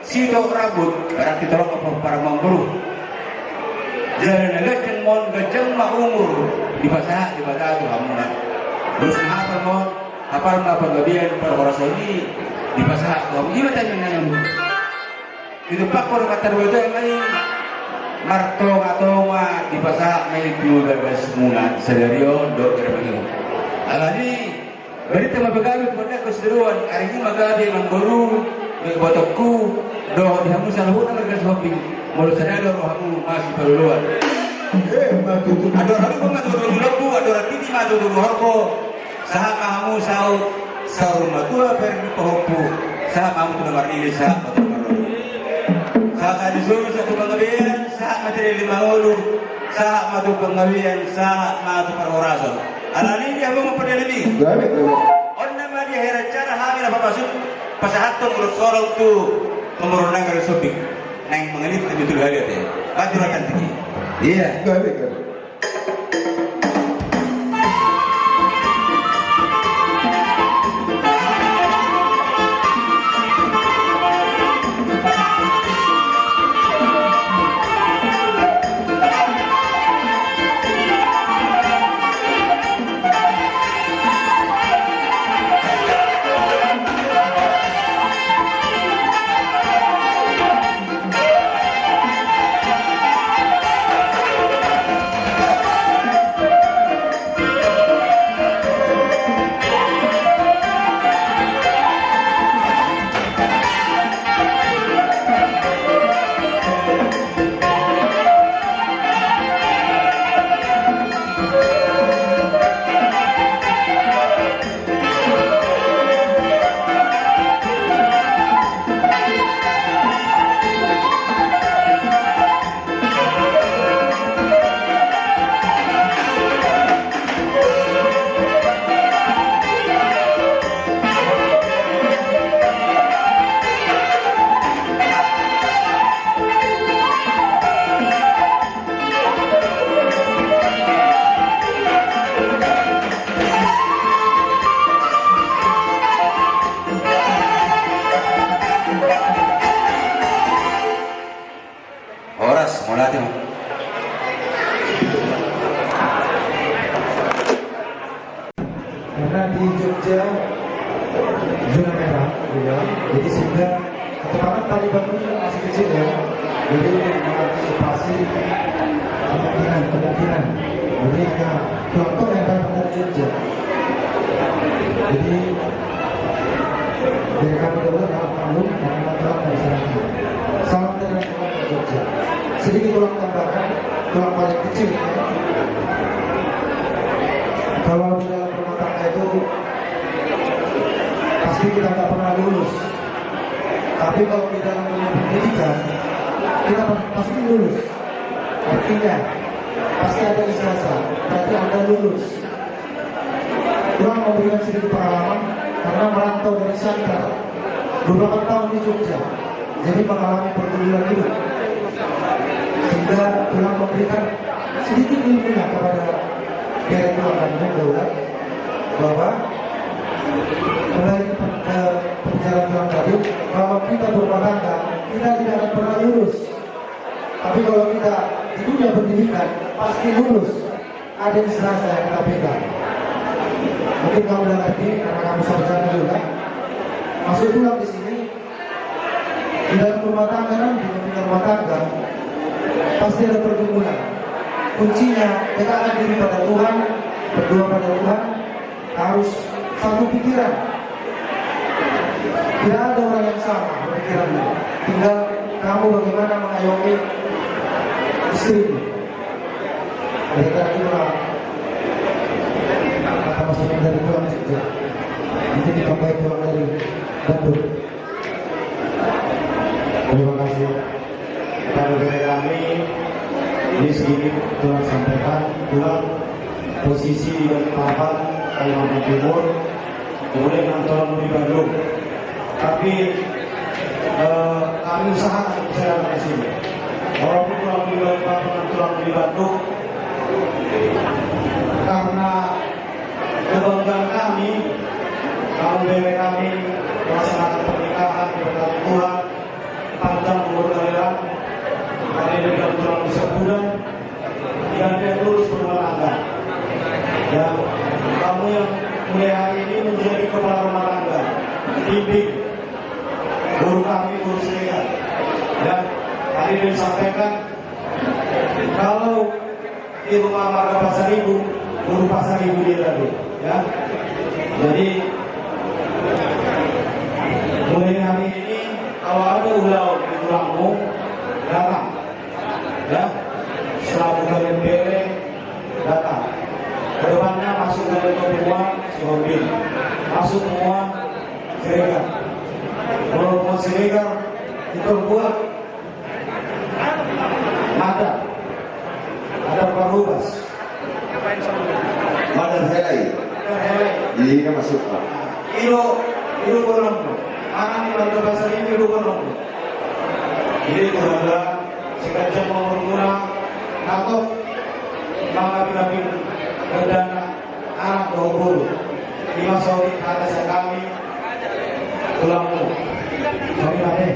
S1: sito rambut berarti tolong apa para memburu. Jalan gajeng mon gajeng mah umur di bahasa Muhammad. Terus apa bagian para orang ini di bahasa Muhammad. Gimana tanya itu pakor kata dua yang lain. Marto atau di pasar menuju gagas muna sedario do terbentuk. Alani berita magabi pada keseruan hari ini magabi memburu botokku do dihamu salahu mereka shopping mulu sadado rohamu masih perluan. Ada orang mengatur dulu ada orang titi maju dulu harko sah kamu sau matua pergi pohonku sah kamu tu nomor ini sah atau nomor sah disuruh satu pengabian sah materi 50 sah matu pengabian sah matu perhorasan alani dia mau memperdalam on nama dia heran cara hamil apa masuk pasahatong urus sorong tu pemurunang garis sobik nang mengelit betul hal itu bajurakan tinggi iya gawe
S2: Bebas, mau latih.
S8: Karena di Jogja zona merah, ya. Jadi sehingga keterangan Taliban itu masih kecil ya. Jadi untuk mengantisipasi kemungkinan. Jadi hanya contoh yang datang dari Jogja. Jadi dari kami dulu dalam Palu dan telah masyarakat. Salam dari masyarakat Jogja. Sedikit ulang tambahan, ulang paling kecil. Kalau di dalam rumah tangga itu pasti kita nggak pernah lulus. Tapi kalau di dalam dunia pendidikan kita pasti lulus. Artinya pasti ada ijazah, berarti Anda lulus. Kurang memberikan sedikit pengalaman karena merantau dari Sandra 28 tahun di Jogja, jadi mengalami perguruan hidup. Sehingga kurang memberikan sedikit ilmunya kepada direktur dan daulat bahwa kembali ke perjalanan tadi, kalau kita berumah tangga kita tidak akan pernah lulus. Tapi kalau kita di dunia pendidikan pasti lulus. Ada istilah saya kita pegang. Mungkin kamu udah ngerti karena kamu sarjana juga. Masuk pulang di sini di dalam rumah tangga nanti punya rumah tangga pasti ada pergumulan. Kuncinya dekatkan diri pada Tuhan, berdoa pada Tuhan, harus satu pikiran. Tidak ada orang yang sama pemikirannya. Tinggal kamu bagaimana mengayomi istrimu. Oleh karena itulah kata maksudnya dari Tuhan juga. Nanti dipakai Tuhan dari Bandung.
S3: Terima kasih. Kalau dari kami ini sedikit Tuhan sampaikan, Tuhan posisi di Balikpapan, Kalimantan Timur, kemudian Tuhan di Bandung. Tapi kami usahakan bisa datang ke sini. Walaupun Tuhan di Balikpapan, Tuhan di Bandung, karena kebanggaan kami, kalau dari kami melaksanakan pernikahan di berkat Tuhan, panjang umur kalian, kalian dengan Tuhan bisa muda, dan dia lulus berumah tangga. Dan kamu yang mulai hari ini menjadi kepala rumah tangga, bimbing guru kami, guru saya. Dan tadi disampaikan, kalau di rumah marga Pasar Ibu, guru Pasar Ibu dia tadi, ya. Jadi mulai hari ini kalau ada ulau di tulangmu, datang, ya. Setelah kalian bere, datang. Kedepannya masuk dari semua si mobil, masuk semua Siregar. Kalau mau Siregar itu buat ada parubas.
S2: Madan helai. Iya masuk Pak.
S3: Itu belum. Anak di Bantu Pasar ini itu belum. Jadi itu ada sekarang mau berguna atau mengambil dana anak 20 5 sawit atas kami tulangmu. Kami nanti.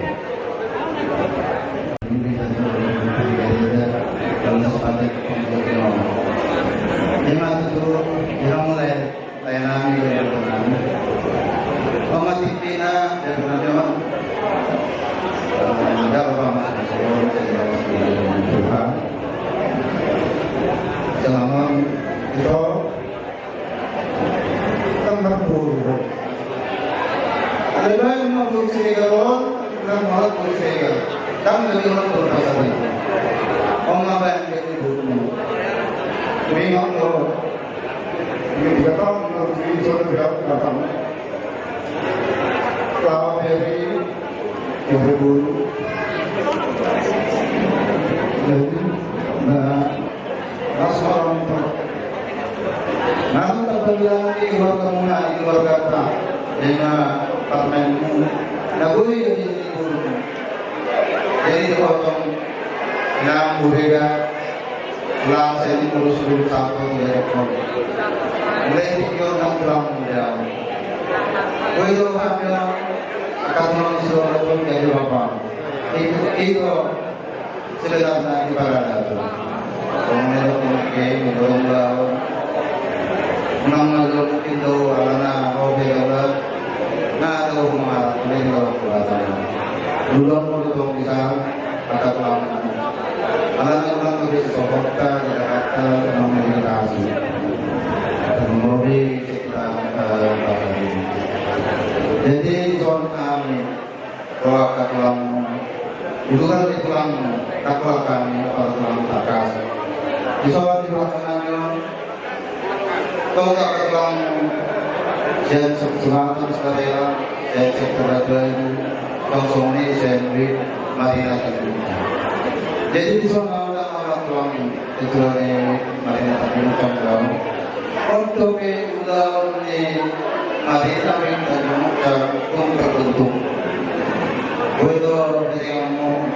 S10: sebenarnya di Parada itu. Kemudian ke mendorong bau, menang mungkin do alana oke kalau nah do rumah ini kalau kurang. Dulu dong bisa ada pelajaran. Alana orang lebih sokota Jakarta mengintegrasi. Kemudian kita jadi soal kami bahwa katulang itu kan di tulang takwa kami atau tulang takas di soal di belakangnya kalau tak katulang saya semangat sekalian saya seterusnya itu langsung ini saya beri marina tadi jadi di soal orang tulang itu ini marina tadi macam untuk ke ulang ini marina yang terbentuk terbentuk Bodo yang mau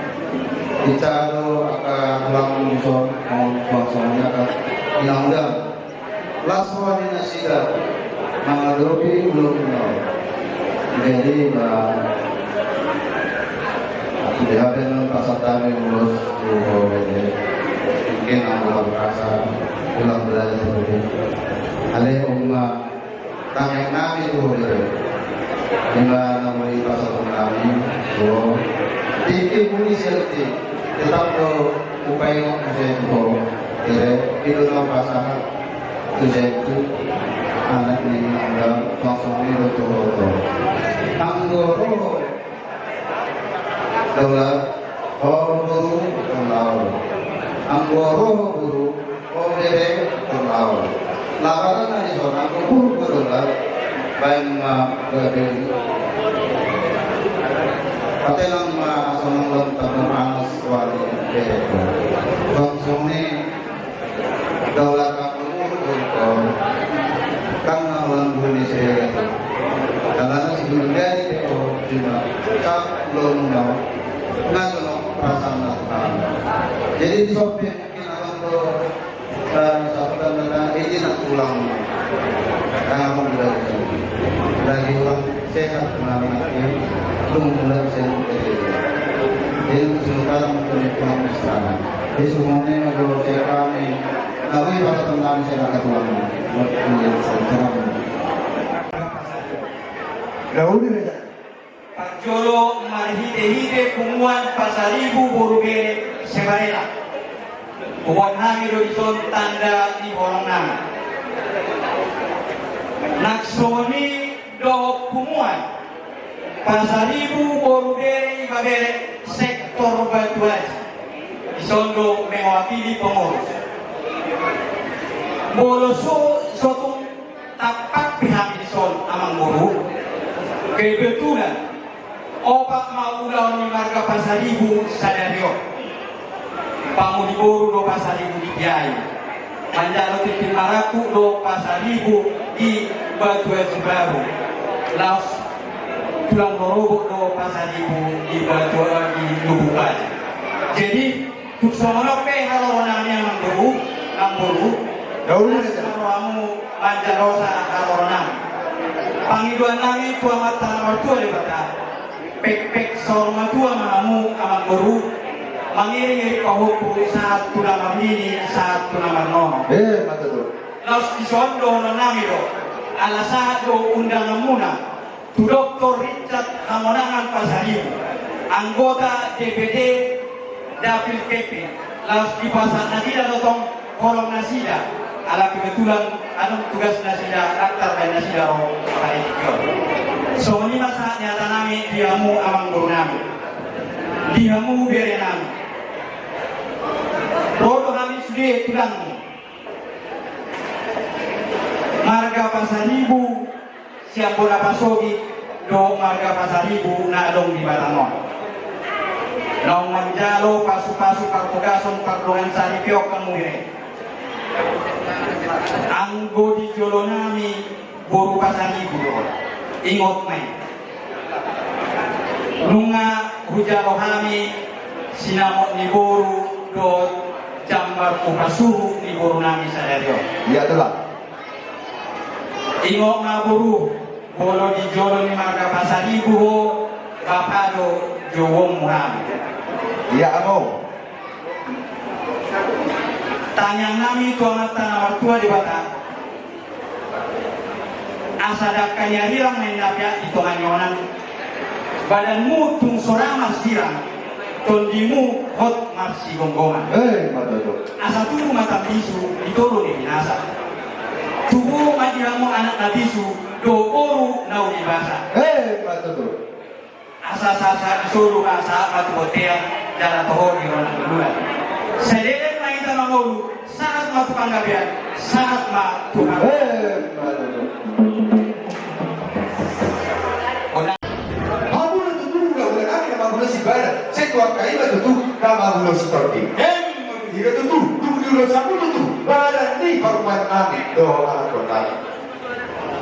S10: bicara akan ulang musuh mau bangsa akan undang-undang laswa di nasida mengadopi belum tahu jadi tidak ada yang pasal kami urus mungkin anggota berasa ulang belajar seperti ada umat kami itu dengan namanya pasal kami tinggi bunyi serti tetap do upaya saya itu dalam pasal itu anak ini ada langsung itu anggoro daulat guru terlalu anggoro guru bere terlalu lawaran dari seorang guru daulat baik berbeda Patelang senang tabung anas wali beda. Langsung ni daulat aku untuk karena orang Indonesia itu. Karena sebelum dari itu cuma tak belum mau nggak perasaan nasional. Jadi di Sophia mungkin orang tu satu dan ini nak pulang. Karena aku sudah lagi orang sehat mengalami belum mulai saya jadi sekarang menikmati istana jadi semuanya kalau saya kami tapi pada tentang saya akan ulang buat menjadi sejarah
S3: Dahulu saja.
S2: Pak Jolo marhide-hide kumuan pasaribu borugere sebarela kuwan hamido ison tanda di bolong nama naksoni do kumuan pasaribu borugere ibabere sektor batuan isondo mewakili pengurus boloso sotung tapak pihak ison amang boru kebetulan opak maulah ni marga pasaribu sadario pamudi boru do pasaribu di Kiai manjalo tipi maraku do pasaribu di Batuan Baru laos tulang lorobok do pasaribu di Batuan di Lubukan jadi tuksono pe halorona yang namburu
S3: Dahulu saja.
S2: kamu manjalosa halorona pangiduan nami tua mata martua di bata pek sorma tua mamu amang baru mangiri pahuku saat tulang mamini saat tulang marno
S3: Mata tu.
S2: laos isondo no nami do ala saat do undang muna tu Dr. Richard Hamonangan Pasaribu anggota DPD Dapil PP laos di pasar nasida dotong kolom nasida ala kebetulan anu tugas nasida aktar dan nasida roh hari itu so ini masa nyata nami diamu amang guru nami diamu bere nami rodo kami sudah tulang marga Pasaribu siap bola pasogi do marga Pasaribu na dong di Batangon nong manjalo pasu-pasu parpogason parlongan sari piok kamure anggo di jolo nami boru Pasaribu do ingot mai lunga hujalo kami sinamot ni boru do jambar kupasuhu ni boru nami sadario
S3: Ya itulah.
S2: ingot na boru bolo di jolo ni marga Pasaribu ho kapado jowong muram
S3: Ya amo.
S1: Tanyang nami tuangat tanah mertua di Batak. Asadakanya hilang main napia di tuangan nyonan. Badanmu tung soramas dirang. Tondimu hot marsi gonggongan.
S3: Matodo.
S1: Asa tubuh mata bisu ditoro di binasa. Tubuh majilamu anak nabisu do oru nau di basa.
S3: Matodo.
S1: Asa sasa disuruh asa batu hotel jalan tohor di rona kedua. Sederet main sama ngolu sangat matu panggabian sangat matu.
S3: Matodo. Aku na tutu ulah kami nama gula si bara. Saya tuan kai ba tutu nama gula seperti. Tidak tutu, dulu sapu tutu. Badan ni korban kami doa anak kota.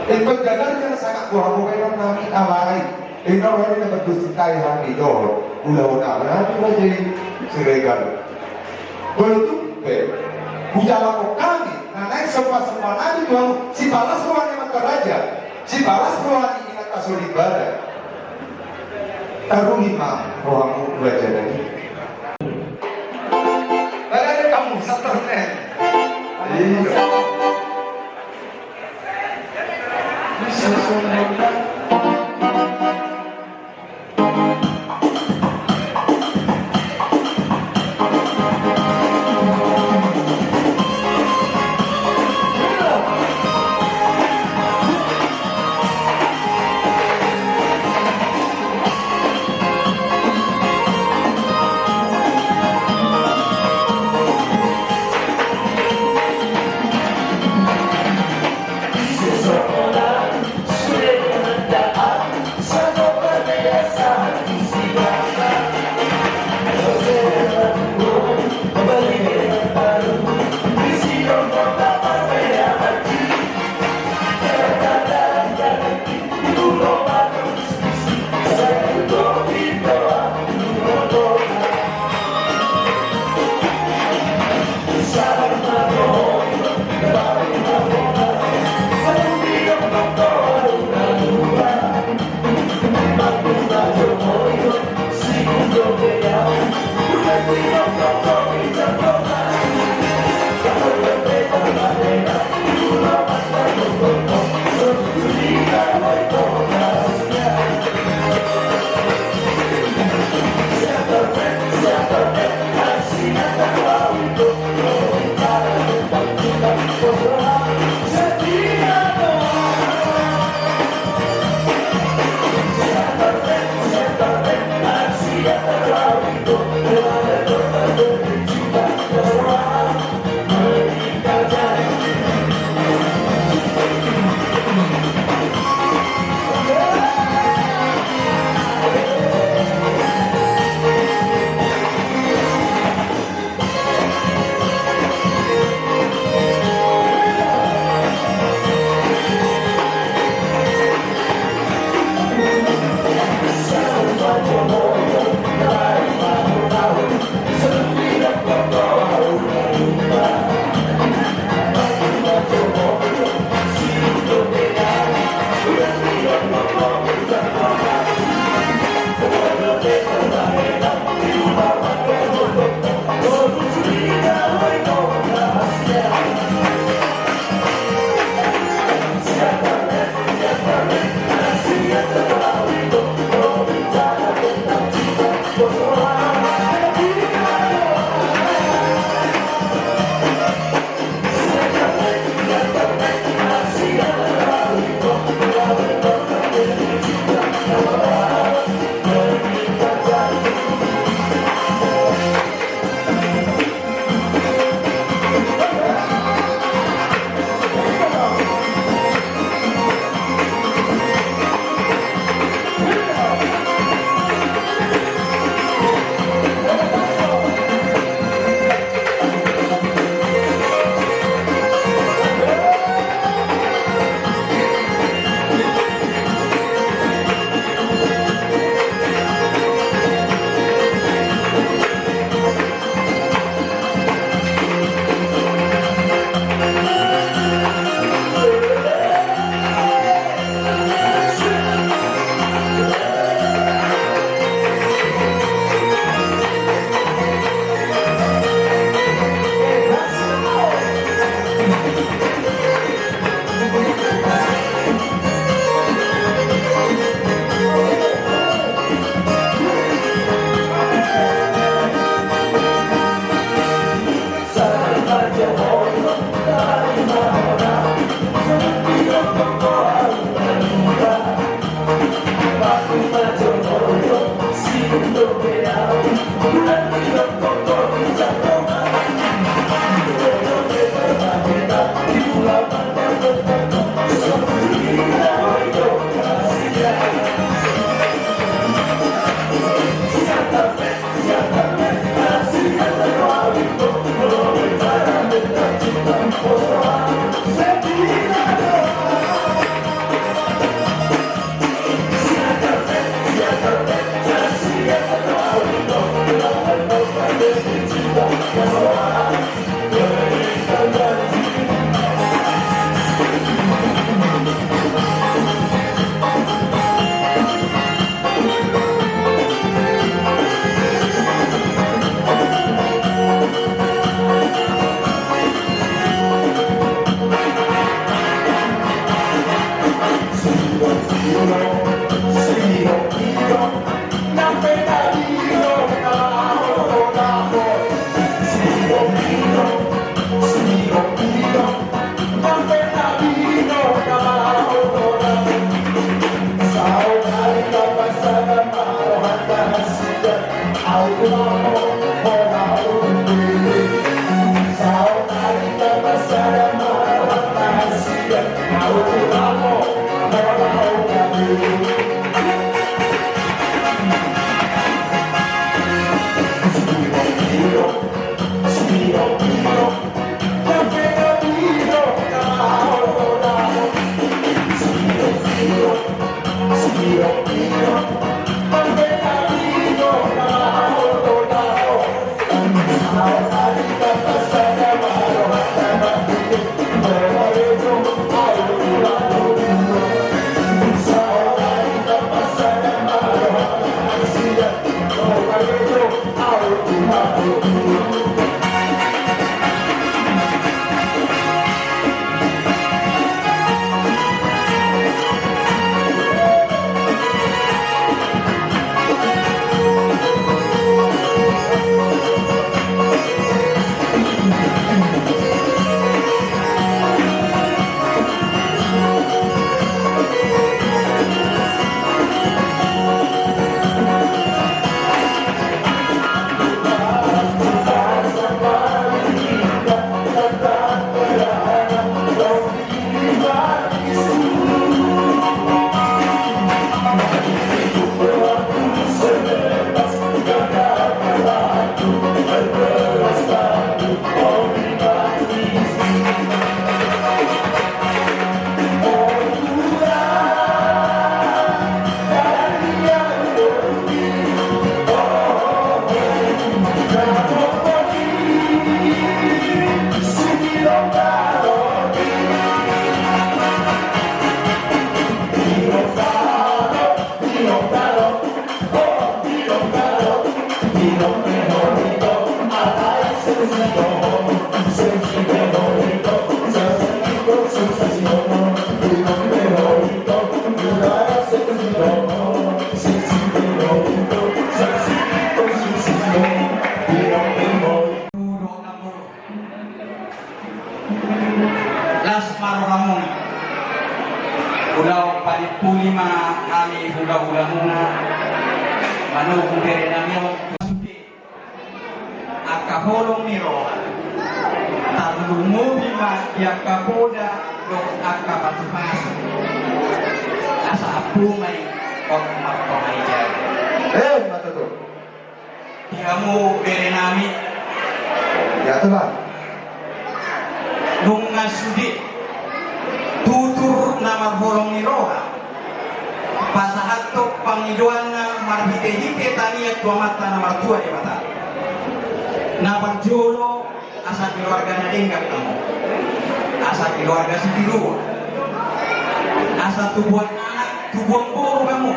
S3: Pagdagan ka sangat buah buhay ng kami alay. Ikaw rin na magdusintayan kami doon. Ulaw na ba jadi siregan. Betul, Bujala ko kami, na naik semua nabi Tuhan, si balas ruang yang raja, si balas ruang yang ingat kasulit badan. Taruh lima ruangmu belajar lagi. Ada kamu satarnya. Iya.
S7: Terlalu itu, terlalu
S1: Las marohamuna ulau palipulima kami hula-hula muna manukung dari namyo akaholong niro talungo bima yakapoda dok akapatumas asa apumay kok mapamay dyan
S3: matuto.
S1: tiamu dari nami
S3: Ya teman.
S1: nung nasudi tutur na marholong ni Roha pasahat to pangiduan na marhite-hite taniya tuamata na martua di mata na barjolo asa keluarga na dengkat kamu asa keluarga si tiru asa tubuhan anak tubuhan guru kamu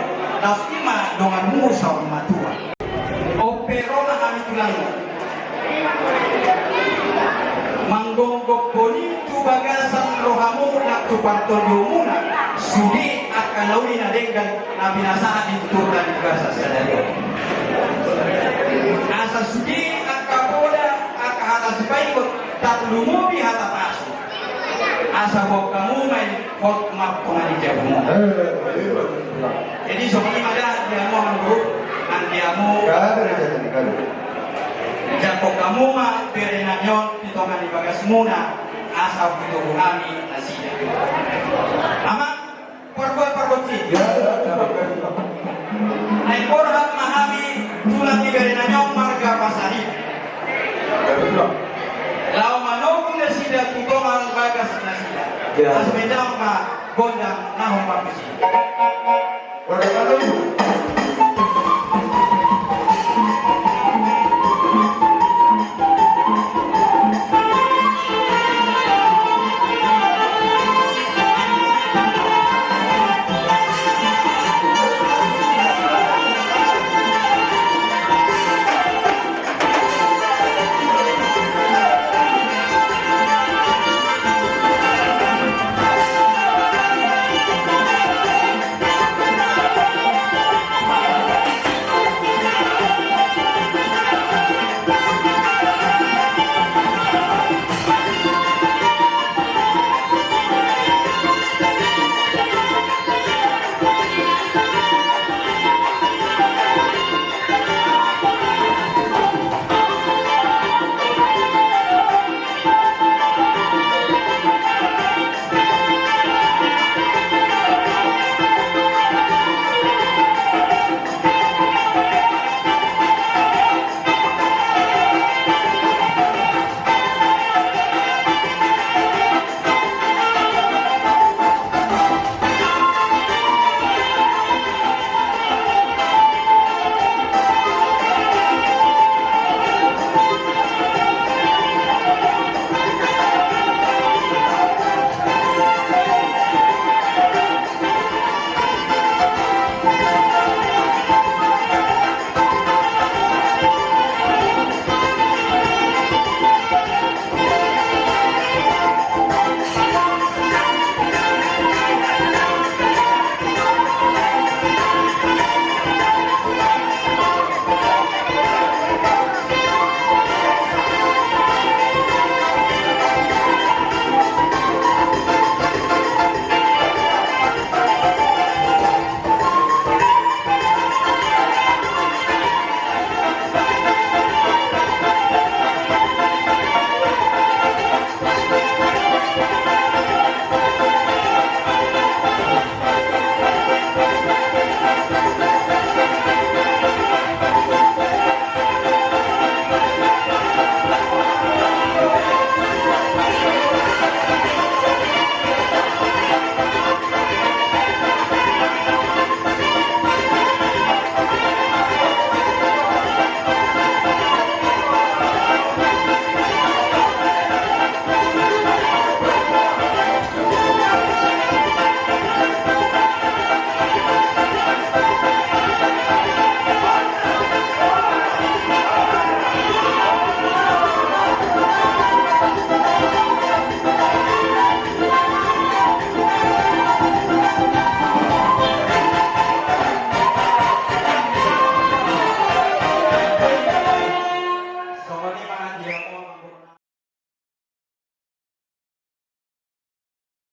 S1: tapi mah dongan musa matua opero na kami tulang manggonggok bonito bagasan rohamu nak tupartondo muna sudi akan lauli na denggan na binasaan dituturkan di bahasa sadari asa sudi akapoda akahata sipaikot tatlumubi hata pasu asa bok kamu main hot map pengani jamu jadi soalnya ada diamu menurut andiamu Jako kamu mah berenanyon pitongan di bagas muna asal itu kami nasinya. Ama perbuat-perbuat naik korhat mahami tulang di berenanyon marga pasari. Lau manokung nasinya tutongan
S2: Ya.
S1: Asmedang ma gondang nahong mapisi.
S3: Wala ka doon.